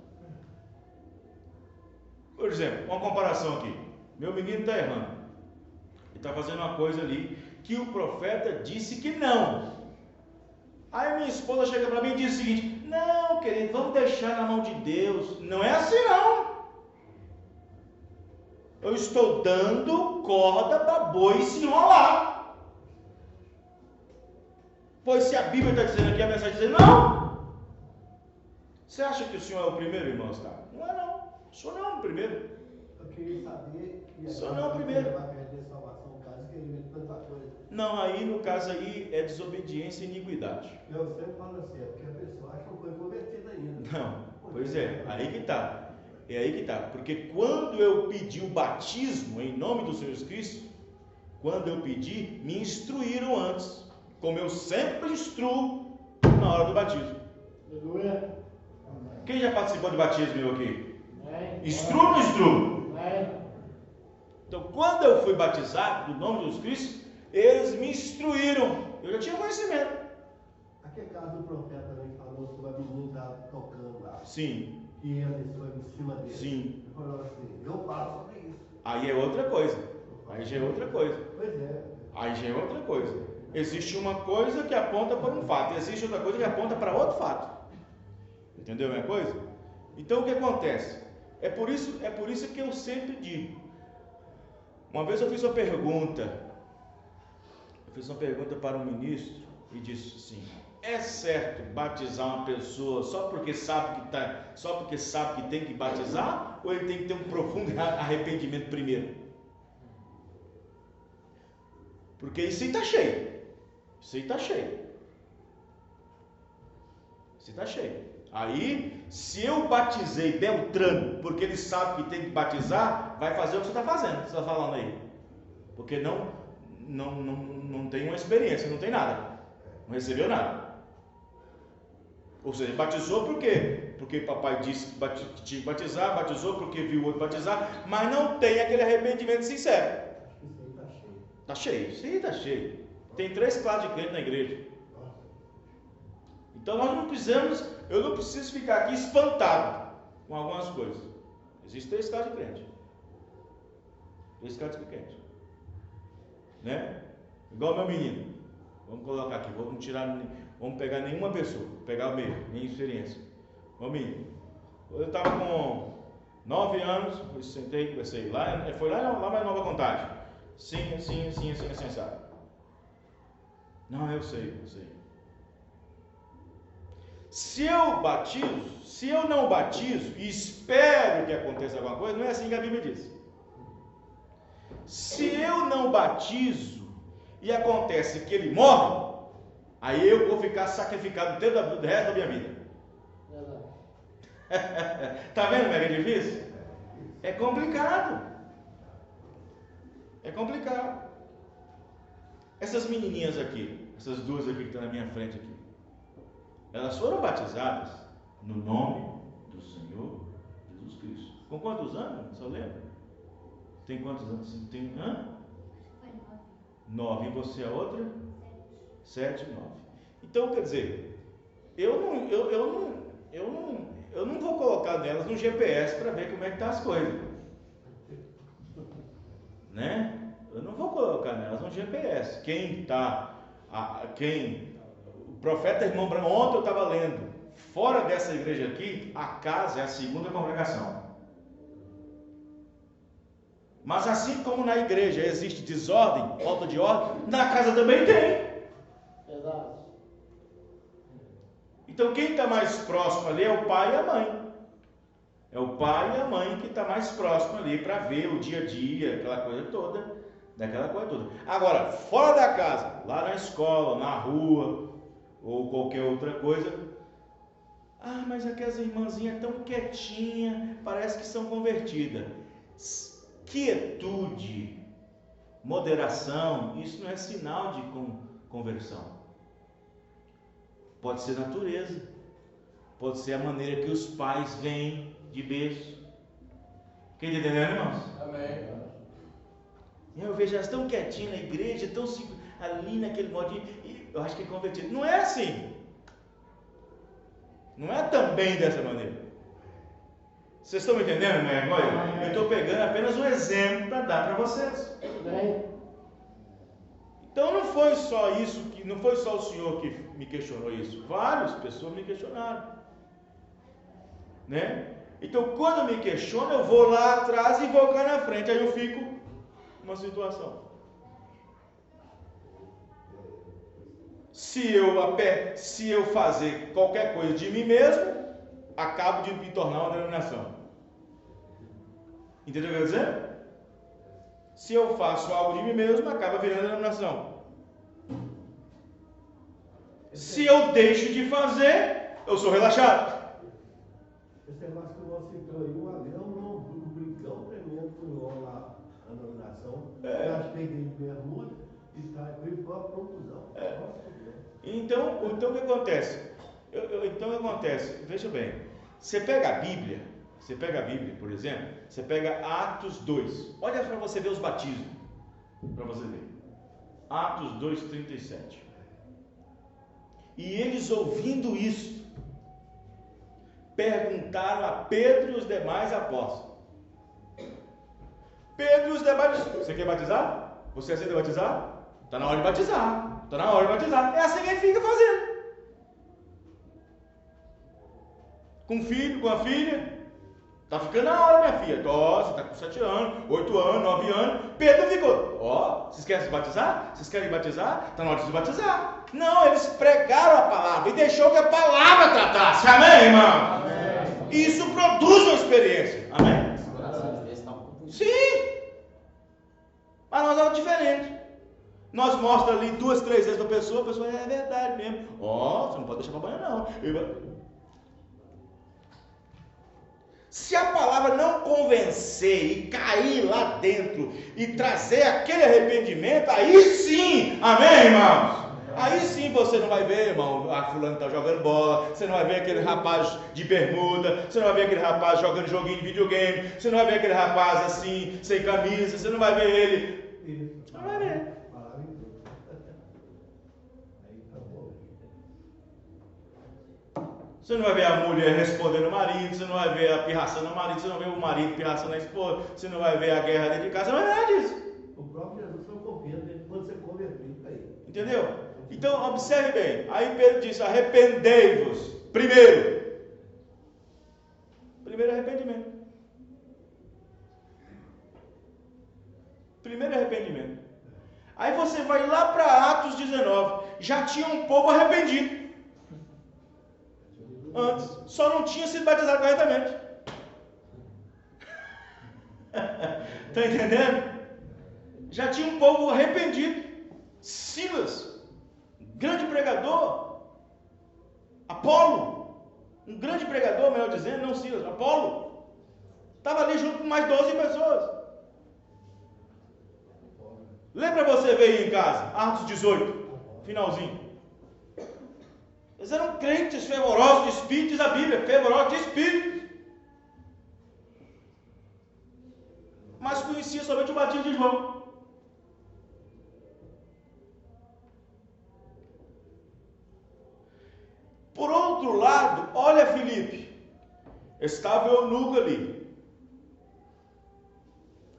Por exemplo, uma comparação aqui. Meu menino está errando. Ele está fazendo uma coisa ali que o profeta disse que não. Aí minha esposa chega para mim e diz o seguinte: não, querido, vamos deixar na mão de Deus. Não é assim não. Eu estou dando corda para boi se enrolar. Pois se a Bíblia está dizendo aqui, a mensagem está dizendo não. Você acha que o senhor é o primeiro, irmão? Não é não. O senhor não é o primeiro. Eu queria saber que o senhor não é o primeiro. Não, aí no caso aí é desobediência e iniquidade. Eu sempre falo assim, é porque a pessoa acha que não foi convertida ainda. Não, pois é, aí que está. É aí que está. Porque quando eu pedi o batismo em nome do Senhor Jesus Cristo, quando eu pedi, me instruíram antes. Como eu sempre instruo na hora do batismo. Aleluia. Quem já participou de batismo meu aqui? Instruo ou não instruo? Então, quando eu fui batizado no nome de Jesus Cristo, eles me instruíram. Eu já tinha conhecimento. Aquele caso do profeta também falou que o menino estava tocando lá. Sim. E ele foi em cima dele. Sim. Ele falou assim: eu falo sobre isso. Aí é outra coisa. Aí já é outra coisa. Pois é. Aí já é outra coisa. Existe uma coisa que aponta para um fato, existe outra coisa que aponta para outro fato. Entendeu a minha coisa? Então o que acontece? É por isso que eu sempre digo. Uma vez eu fiz uma pergunta para um ministro e disse assim: é certo batizar uma pessoa só porque sabe que tem que batizar, ou ele tem que ter um profundo arrependimento primeiro? Porque isso aí está cheio. Isso aí está cheio. Aí, se eu batizei Beltrano, porque ele sabe que tem que batizar, vai fazer o que você está fazendo, você está falando aí. Porque não tem uma experiência, não tem nada. Não recebeu nada. Ou seja, batizou por quê? Porque papai disse que tinha que batizar, batizou porque viu o outro batizar, mas não tem aquele arrependimento sincero. Está cheio. Sim, está cheio. Tem 3 classes de crente na igreja. Então eu não preciso ficar aqui espantado com algumas coisas. Existem 3 classes de crente. 3 classes de crente. Né? Igual meu menino. Vamos colocar aqui, vamos pegar nenhuma pessoa, vou pegar o meu, minha experiência. Meu menino. Eu estava com 9 anos, eu sentei e conversei. Foi lá mais Nova Contagem. Sim, sabe? Não, eu sei. Se eu não batizo e espero que aconteça alguma coisa, não é assim que a Bíblia diz. Se eu não batizo e acontece que ele morre, aí eu vou ficar sacrificado do resto da minha vida. Tá vendo como é que é difícil? É complicado. É complicado. Essas menininhas aqui, essas duas aqui que estão na minha frente aqui, elas foram batizadas no nome do Senhor Jesus Cristo. Com quantos anos? Só lembra? Tem quantos anos? Tem 9. E você a outra? 7, 9. Então, quer dizer, eu não vou colocar nelas no GPS para ver como é que tá as coisas, né? Eu não vou colocar nelas no GPS. O profeta irmão Branham, ontem eu estava lendo, fora dessa igreja aqui, a casa é a segunda congregação. Mas assim como na igreja existe desordem, falta de ordem, na casa também tem. Exato. Então quem está mais próximo ali é o pai e a mãe. É o pai e a mãe que está mais próximo ali para ver o dia a dia, aquela coisa toda. Agora, fora da casa, lá na escola, na rua, ou qualquer outra coisa, mas aquelas irmãzinhas tão quietinhas, parece que são convertidas. Quietude, moderação, isso não é sinal de conversão. Pode ser natureza, pode ser a maneira que os pais veem de berço. Quem está entendendo, irmãos? Amém. Eu vejo elas tão quietinhas na igreja, tão ali naquele modinho, e eu acho que é convertido. Não é assim. Não é também dessa maneira. Vocês estão me entendendo, né? Eu estou pegando apenas um exemplo para dar para vocês. Então não foi só isso, não foi só o senhor que me questionou isso. Várias pessoas me questionaram, né? Então quando me questionam, eu vou lá atrás e vou cá na frente. Aí eu fico numa situação. Se eu fazer qualquer coisa de mim mesmo, acabo de me tornar uma denominação. Entendeu o que eu quero dizer? Se eu faço algo de mim mesmo, acaba virando denominação. Se eu deixo de fazer, eu sou relaxado. Esse negócio que você citou aí, uma vez um brigão tremendo com o João lá na denominação. Eu acho que tem de bermuda e sai com isso, foi uma confusão. Então o que acontece? Então o que acontece? Veja bem, você pega a Bíblia, por exemplo, você pega Atos 2, olha para você ver os batismos, para você ver, Atos 2:37, e eles ouvindo isso, perguntaram a Pedro e os demais apóstolos. Pedro e os demais, você quer batizar? Você aceita batizar? Está na hora de batizar. É assim que ele fica fazendo. Com o filho, com a filha. Está ficando na hora, minha filha. Você está com 7 anos, 8 anos, 9 anos. Pedro ficou. Vocês querem se batizar? Vocês querem batizar? Está na hora de se batizar. Não, eles pregaram a palavra e deixou que a palavra tratasse. Amém, irmão? Amém. Isso produz uma experiência. Amém? Sim. Mas nós é diferente. Nós mostramos ali 2, 3 vezes para a pessoa é verdade mesmo. Você não pode deixar para banhar não. Se a palavra não convencer e cair lá dentro e trazer aquele arrependimento, aí sim, amém, irmãos? Aí sim você não vai ver, irmão, fulano está jogando bola, você não vai ver aquele rapaz de bermuda, você não vai ver aquele rapaz jogando joguinho de videogame, você não vai ver aquele rapaz assim, sem camisa, você não vai ver ele. Você não vai ver. Você não vai ver a mulher respondendo o marido, você não vai ver a pirração no marido, você não vai ver o marido pirração na esposa, você não vai ver a guerra dentro de casa, você não vai ver nada disso. O próprio Jesus foi confiando quando você converteu aí. Entendeu? Então observe bem, aí Pedro disse: arrependei-vos. Primeiro arrependimento. Primeiro arrependimento. Aí você vai lá para Atos 19, já tinha um povo arrependido. Antes, só não tinha sido batizado corretamente. Está entendendo? Já tinha um povo arrependido. Silas, grande pregador. Apolo, um grande pregador, melhor dizendo, não Silas, Apolo, estava ali junto com mais 12 pessoas. Lembra você veio em casa, Atos 18, finalzinho. Eles eram crentes fervorosos de espírito, diz a Bíblia, fervorosos de espírito. Mas conhecia somente o batismo de João. Por outro lado, olha Filipe, estava o eunuco ali.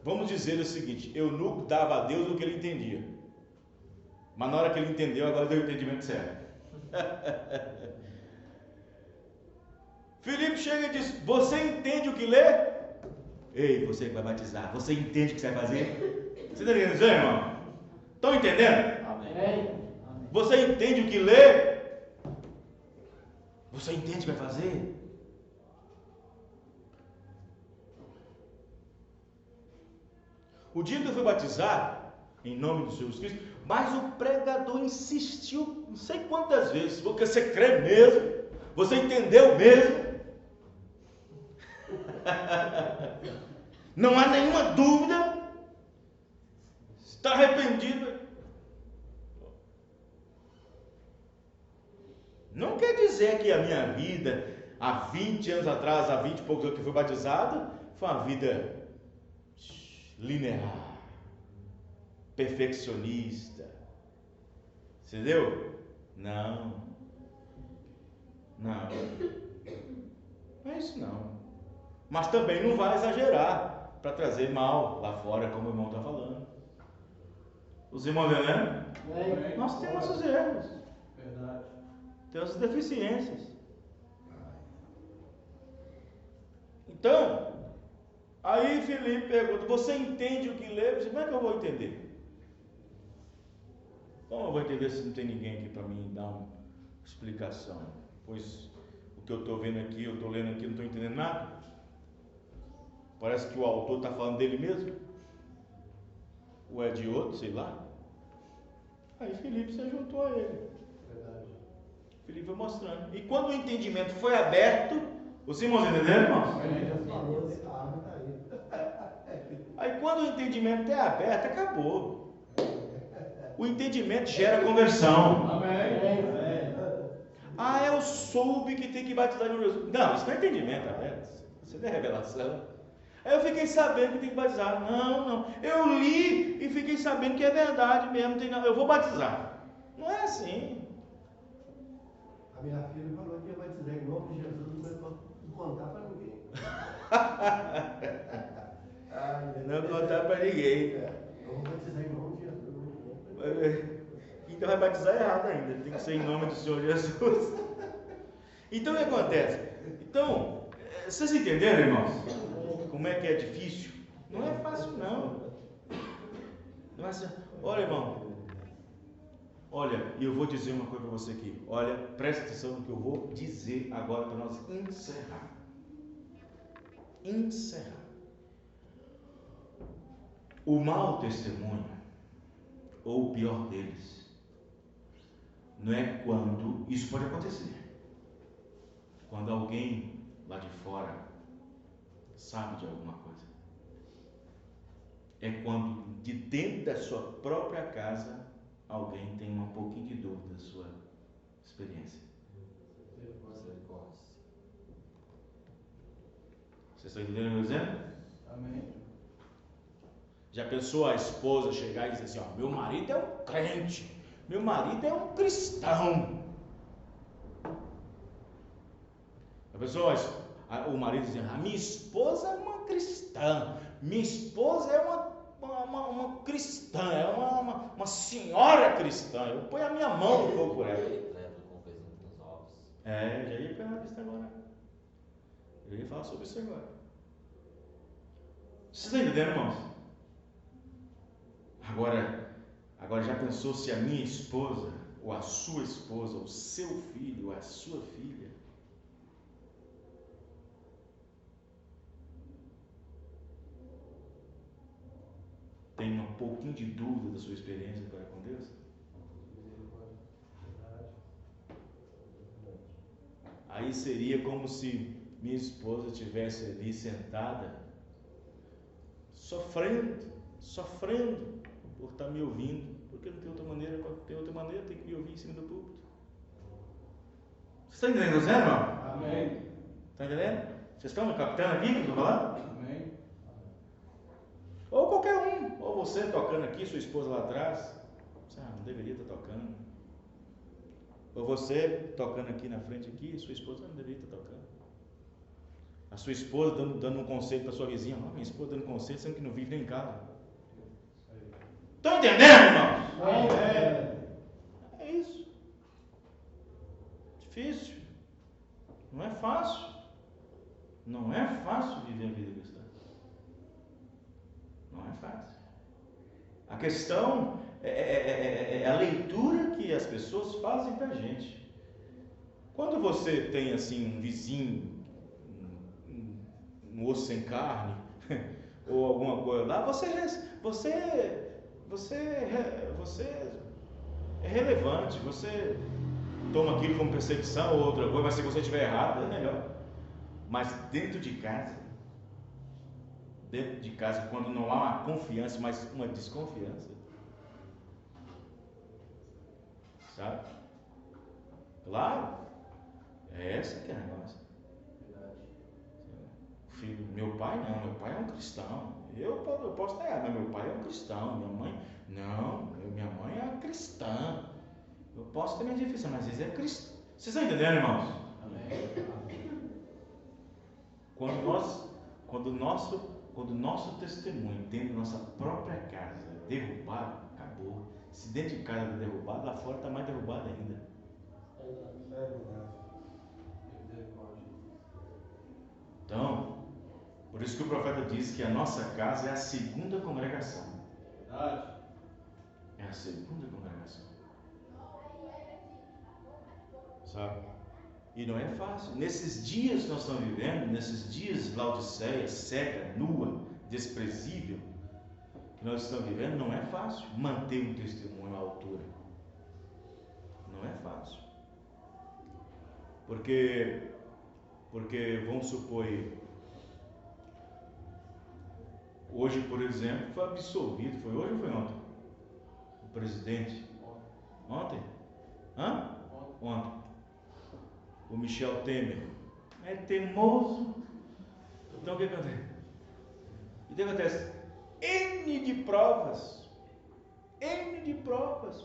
Vamos dizer o seguinte, eunuco dava a Deus o que ele entendia. Mas na hora que ele entendeu, agora deu o entendimento certo. Filipe chega e diz, você entende o que lê? Ei, você que vai batizar, você entende o que você vai fazer? Você está entendendo isso, irmão? Estão entendendo? Amém. Você entende o que lê? Você entende o que vai fazer? O dia que eu fui batizar, em nome do Senhor Jesus Cristo, mas o pregador insistiu, não sei quantas vezes, porque você crê mesmo, você entendeu mesmo. Não há nenhuma dúvida, está arrependido. Não quer dizer que a minha vida, há 20 anos atrás, há 20 e poucos anos que fui batizado, foi uma vida linear, perfeccionista, entendeu? Não é isso não. Mas também não vai exagerar para trazer mal lá fora, como o irmão está falando. Os irmãos entendendo? Nós temos nossos erros, Verdade. temos as deficiências. Então, aí Filipe pergunta, você entende o que lê? Eu disse, como é que eu vou entender? Como eu vou entender se não tem ninguém aqui para mim dar uma explicação? Pois o que eu estou vendo aqui, eu estou lendo aqui, não estou entendendo nada. Parece que o autor está falando dele mesmo. Ou é de outro, sei lá. Aí Filipe se juntou a ele. Verdade. Filipe foi mostrando. E quando o entendimento foi aberto, os irmãos entenderam, irmãos? Aí quando o entendimento é aberto, acabou. O entendimento gera conversão. Amém. Ah, eu soube que tem que batizar em Jesus. Não, isso não é entendimento aberto. Isso não é revelação. Aí eu fiquei sabendo que tem que batizar. Não. Eu li e fiquei sabendo que é verdade mesmo. Eu vou batizar. Não é assim. A minha filha falou que ia batizar em nome de Jesus, mas não contar para ninguém. Não contar para ninguém. Eu vou batizar em nome de Jesus. Então vai batizar errado ainda. Tem que ser em nome do Senhor Jesus. Então o que acontece? Então, vocês entenderam, irmãos? Como é que é difícil? Não é fácil, não. Não é assim. Olha, irmão. Olha, e eu vou dizer uma coisa para você aqui. Olha, presta atenção no que eu vou dizer agora para nós encerrar. O mau testemunho, ou o pior deles, não é quando isso pode acontecer. Quando alguém lá de fora sabe de alguma coisa. É quando de dentro da sua própria casa alguém tem um pouquinho de dúvida da sua experiência. Vocês estão entendendo o meu exemplo? Amém. Já pensou a esposa chegar e dizer assim, ó, meu marido é um crente, meu marido é um cristão. Já pensou o marido dizendo, a minha esposa é uma cristã, minha esposa é uma cristã, é uma senhora cristã, eu ponho a minha mão no fogo por ela. Já ia pegar isso agora. Eu ia falar sobre isso agora. Vocês estão entendendo, irmãos? Agora já pensou se a minha esposa, ou a sua esposa, o seu filho, ou a sua filha, tem um pouquinho de dúvida da sua experiência para com Deus? Aí seria como se minha esposa estivesse ali sentada, sofrendo por estar me ouvindo, porque não tem outra maneira, tem que me ouvir em cima do púlpito. Vocês estão entendendo o que eu estou dizendo, irmão? Amém. Está entendendo? Vocês estão me captando aqui o que eu estou falando? Amém. Ou qualquer um, ou você tocando aqui, sua esposa lá atrás, não deveria estar tocando. Ou você tocando aqui na frente aqui, sua esposa não deveria estar tocando. A sua esposa dando um conselho para sua vizinha, minha esposa dando conselho, sendo que não vive nem em casa. Estão entendendo, irmãos? É isso. Difícil. Não é fácil. Não é fácil viver a vida cristã. Não é fácil. A questão é a leitura que as pessoas fazem da gente. Quando você tem assim um vizinho, um osso sem carne, ou alguma coisa lá, você é relevante, você toma aquilo como perseguição ou outra coisa, mas se você estiver errado, é melhor. Mas dentro de casa, quando não há uma confiança, mas uma desconfiança, sabe? Claro, é essa que é a negócio. Filho, meu pai não, meu pai é um cristão. Eu posso estar errado, mas meu pai é um cristão. Minha mãe, não, minha mãe é cristã. Eu posso ter minha diferença, mas eles é cristão. Vocês estão entendendo, irmãos? Amém. Quando o nosso testemunho dentro da nossa própria casa é derrubado, acabou. Se dentro de casa é derrubado, lá fora está mais derrubado ainda. Então, por isso que o profeta diz que a nossa casa é a segunda congregação. Verdade. É a segunda congregação. Sabe? E não é fácil. Nesses dias que nós estamos vivendo, nesses dias Laodiceia, cega, nua, desprezível, que nós estamos vivendo, não é fácil manter um testemunho à altura. Não é fácil. Porque vamos supor, hoje, por exemplo, foi absolvido, foi hoje ou foi ontem? O presidente? Ontem? Ontem. O Michel Temer. É teimoso. Então o que acontece? O que acontece? N de provas. N de provas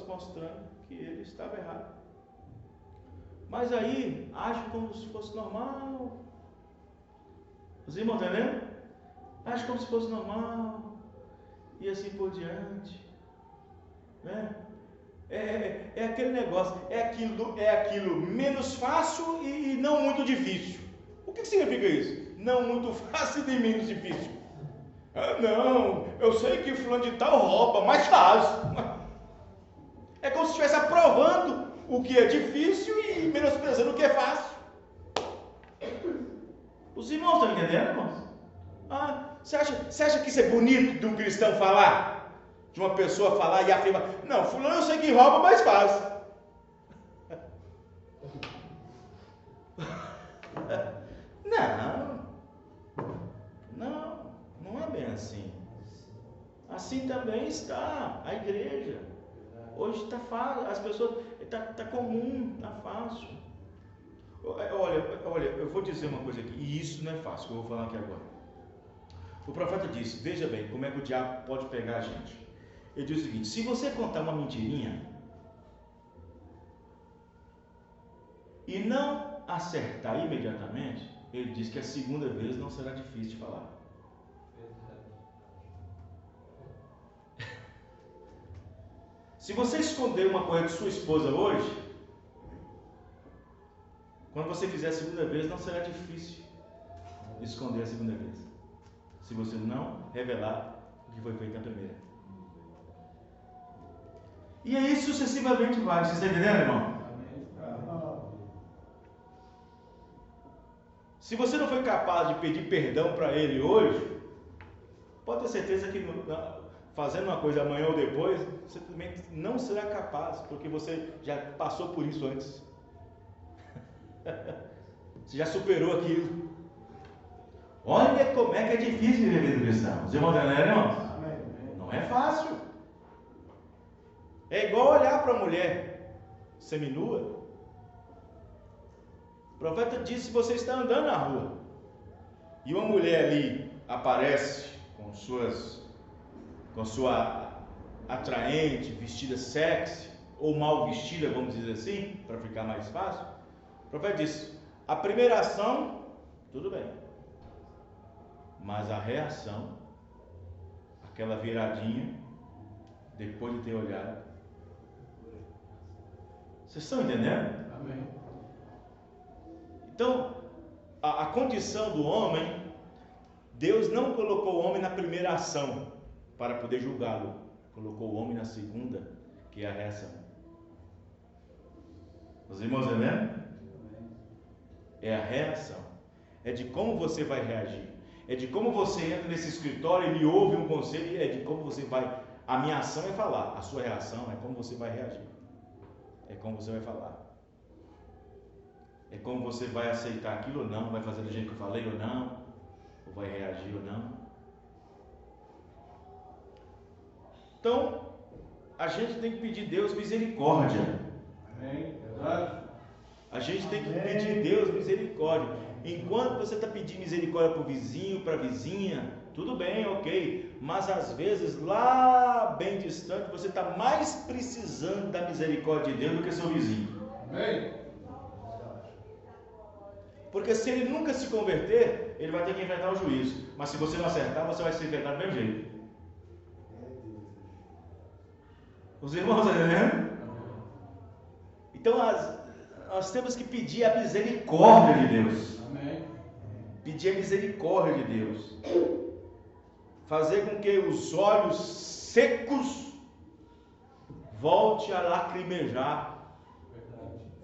mostrando que ele estava errado. Mas aí, age como se fosse normal. Os irmãos estão vendo? Age como se fosse normal. E assim por diante. Né? É aquele negócio, é aquilo menos fácil e não muito difícil. O que significa isso? Não muito fácil e nem menos difícil. Não, eu sei que fulano de tal rouba, mas faz. É como se estivesse aprovando o que é difícil e menosprezando o que é fácil. Os irmãos estão entendendo, irmãos? Você acha que isso é bonito de um cristão falar? De uma pessoa falar e afirmar, não, fulano eu sei que rouba, mas faz. Não é bem assim. Assim também está a igreja. Hoje está fácil, as pessoas, está comum, está fácil. Olha, eu vou dizer uma coisa aqui, e isso não é fácil, que eu vou falar aqui agora. O profeta disse, veja bem, como é que o diabo pode pegar a gente. Ele diz o seguinte, se você contar uma mentirinha e não acertar imediatamente, ele diz que a segunda vez não será difícil de falar. Se você esconder uma coisa de sua esposa hoje, quando você fizer a segunda vez, não será difícil esconder a segunda vez. Se você não revelar o que foi feito na primeira. E aí sucessivamente vai. Vocês estão entendendo, irmão? Se você não foi capaz de pedir perdão para ele hoje, pode ter certeza que fazendo uma coisa amanhã ou depois, você também não será capaz, porque você já passou por isso antes. Você já superou aquilo. Olha como é que é difícil viver vida cristã. Os irmãos entenderam, irmãos? Não é fácil. É igual olhar para a mulher seminua. O profeta disse: se você está andando na rua e uma mulher ali aparece com sua atraente, vestida sexy, ou mal vestida, vamos dizer assim, para ficar mais fácil, o profeta disse: a primeira ação, tudo bem, mas a reação, aquela viradinha, depois de ter olhado, vocês estão entendendo? Amém. Então, a condição do homem, Deus não colocou o homem na primeira ação para poder julgá-lo, colocou o homem na segunda, que é a reação. Os irmãos entendem? É a reação, é de como você vai reagir, é de como você entra nesse escritório e me ouve um conselho, é de como você vai. A minha ação é falar, a sua reação é como você vai reagir, é como você vai falar. É como você vai aceitar aquilo ou não, vai fazer do jeito que eu falei ou não, ou vai reagir ou não. Então, a gente tem que pedir a Deus misericórdia. Amém. Verdade. A gente tem que pedir a Deus misericórdia. Enquanto você está pedindo misericórdia para o vizinho, para a vizinha, tudo bem, ok. Mas às vezes, lá bem distante, você está mais precisando da misericórdia de Deus do que seu vizinho. Amém. Porque se ele nunca se converter, ele vai ter que enfrentar o juízo. Mas se você não acertar, você vai se enfrentar do mesmo jeito. Os irmãos, estão entendendo? Então nós temos que pedir a misericórdia de Deus. Amém. Pedir a misericórdia de Deus. Fazer com que os olhos secos volte a lacrimejar.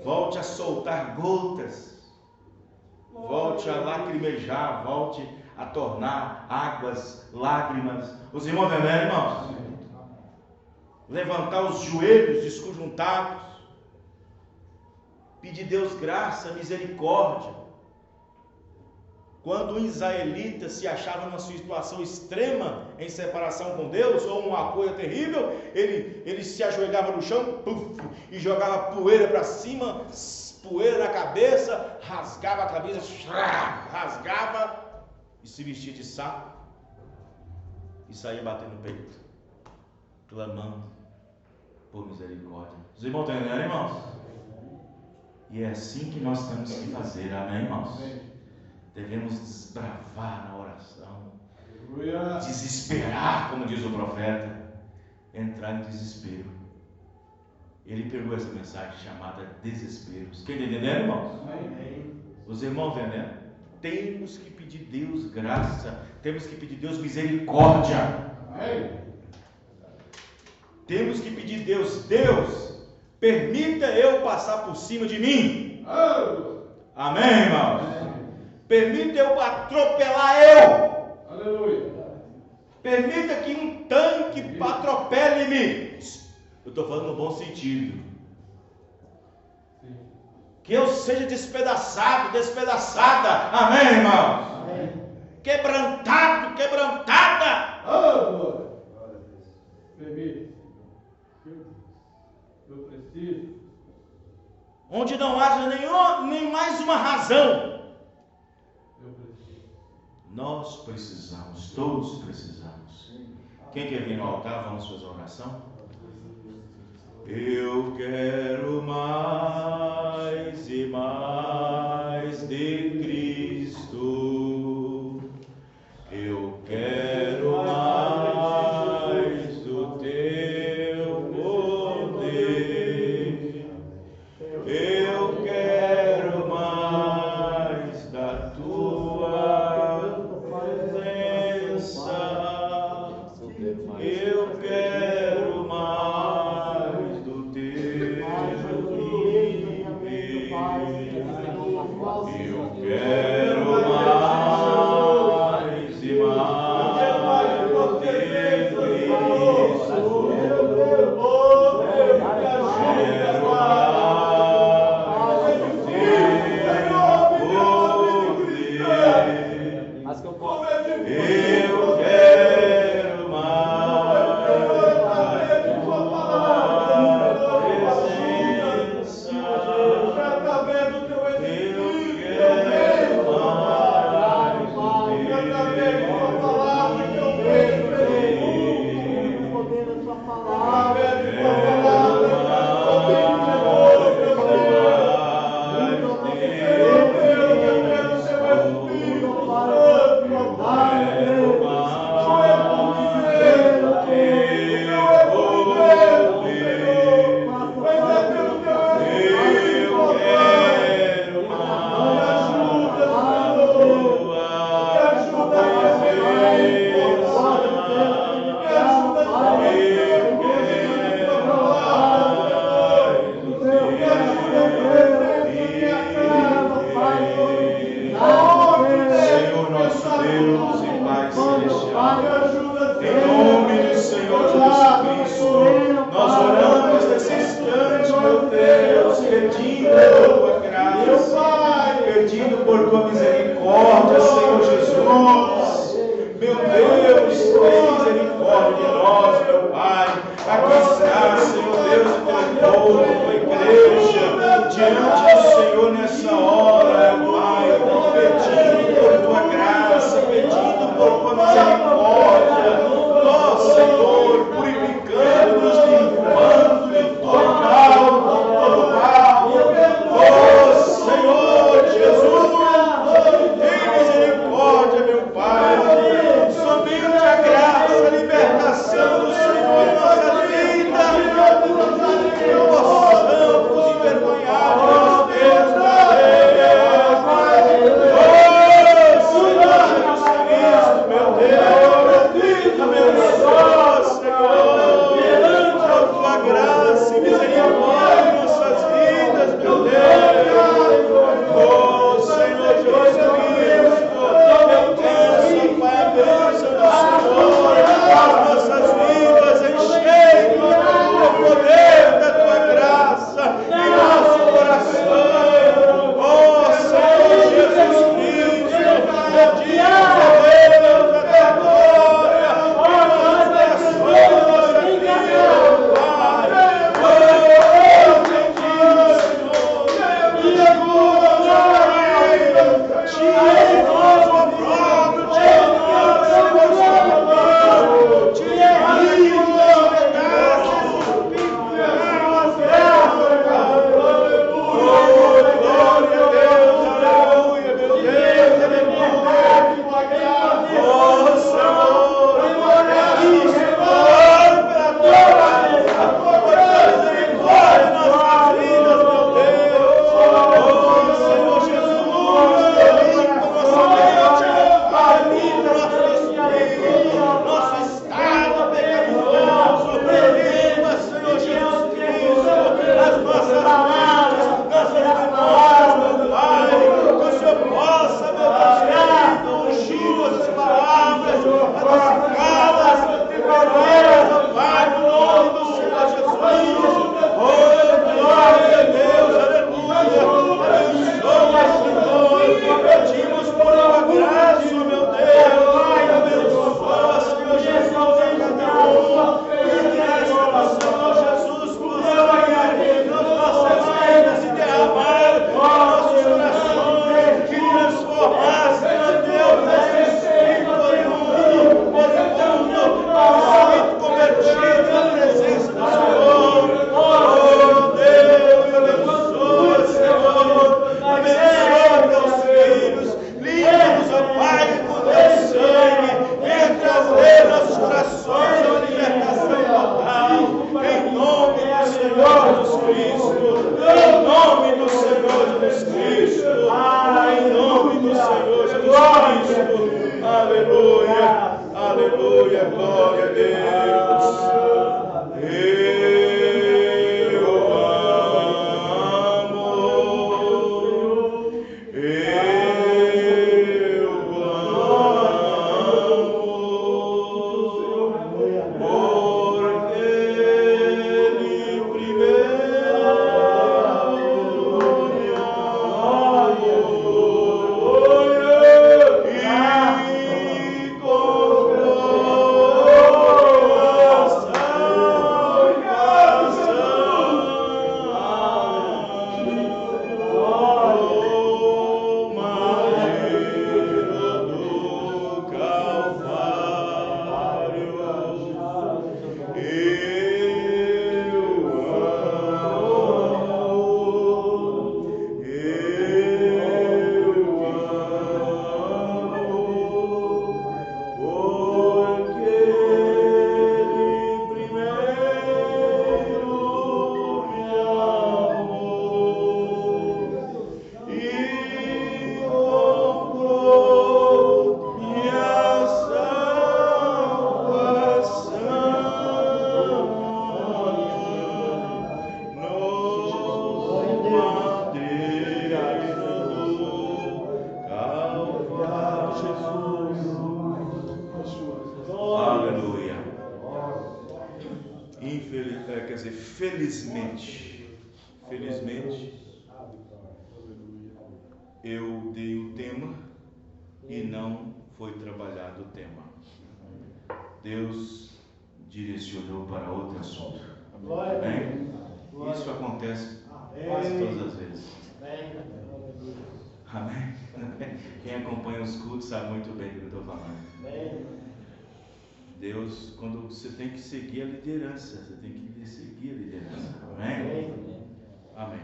Volte a soltar gotas. Volte a lacrimejar, volte a tornar águas, lágrimas. Os irmãos entendem, irmãos? Levantar os joelhos desconjuntados. Pedir a Deus graça, misericórdia. Quando um israelita se achava numa situação extrema em separação com Deus, ou uma coisa terrível, ele se ajoelhava no chão, puf, e jogava poeira para cima, poeira na cabeça, rasgava a cabeça, rasgava e se vestia de saco e saía batendo no peito, clamando por misericórdia. Os irmãos estão entendendo, irmãos? E é assim que nós temos que fazer, amém, irmãos? Devemos desbravar na oração, desesperar, como diz o profeta, entrar em desespero. Ele pegou essa mensagem chamada desesperos. Quem está entendendo, irmãos? Amém. Os irmãos entendendo? Temos que pedir Deus graça, temos que pedir Deus misericórdia. Amém. Temos que pedir Deus, permita eu passar por cima de mim. Amém, irmãos? Amém. Permita eu atropelar eu. Aleluia. Permita que um tanque atropele-me. Eu estou falando no bom sentido. Que eu seja despedaçado, despedaçada. Amém, irmãos? Amém. Quebrantado, quebrantada. Permite. Eu preciso. Onde não haja nem mais uma razão. Nós precisamos, todos precisamos. Quem quer vir no altar, vamos fazer oração? Eu quero mais e mais de Cristo. Eu quero mais do teu poder. Eu quero mais da tua presença. Eu quero mais do teu quer dizer, felizmente, eu dei o tema e não foi trabalhado o tema. Deus direcionou para outro assunto. Amém? Isso acontece quase todas as vezes. Amém? Quem acompanha os cultos sabe muito bem do que eu estou falando. Deus, quando você tem que seguir a liderança, Amém? Amém.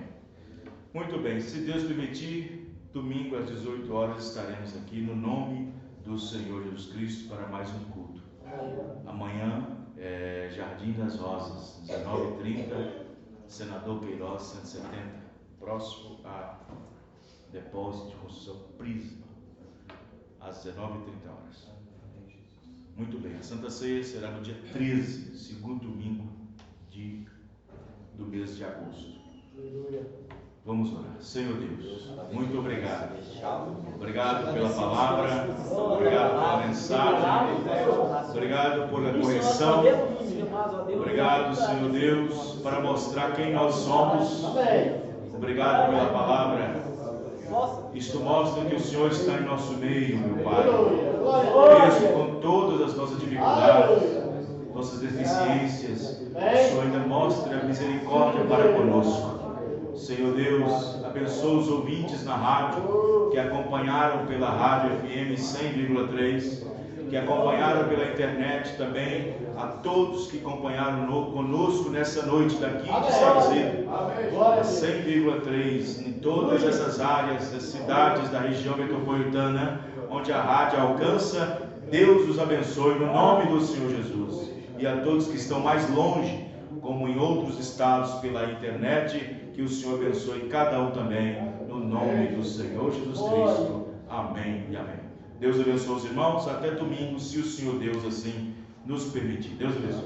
Muito bem, se Deus permitir, domingo às 18 horas estaremos aqui no nome do Senhor Jesus Cristo para mais um culto. Amanhã é Jardim das Rosas, 19h30, Senador Queiroz 170, próximo a Depósito de Construção Prisma, às 19h30 horas. Muito bem, a Santa Ceia será no dia 13, segundo domingo do mês de agosto. Vamos orar. Senhor Deus, muito obrigado. Obrigado pela palavra, obrigado pela mensagem, obrigado pela correção. Obrigado, Senhor Deus, para mostrar quem nós somos. Obrigado pela palavra. Isto mostra que o Senhor está em nosso meio, meu Pai. Mesmo com todas as nossas dificuldades, nossas deficiências, o Senhor ainda mostra misericórdia para conosco. Senhor Deus, abençoa os ouvintes na rádio, que acompanharam pela rádio FM 100,3, que acompanharam pela internet também, a todos que acompanharam conosco nessa noite daqui de Salzeiro, 100,3, em todas essas áreas, das cidades da região metropolitana, onde a rádio alcança. Deus os abençoe no nome do Senhor Jesus. E a todos que estão mais longe, como em outros estados pela internet, que o Senhor abençoe cada um também, no nome do Senhor Jesus Cristo. Amém e amém. Deus abençoe os irmãos, até domingo, se o Senhor Deus assim nos permitir. Deus abençoe.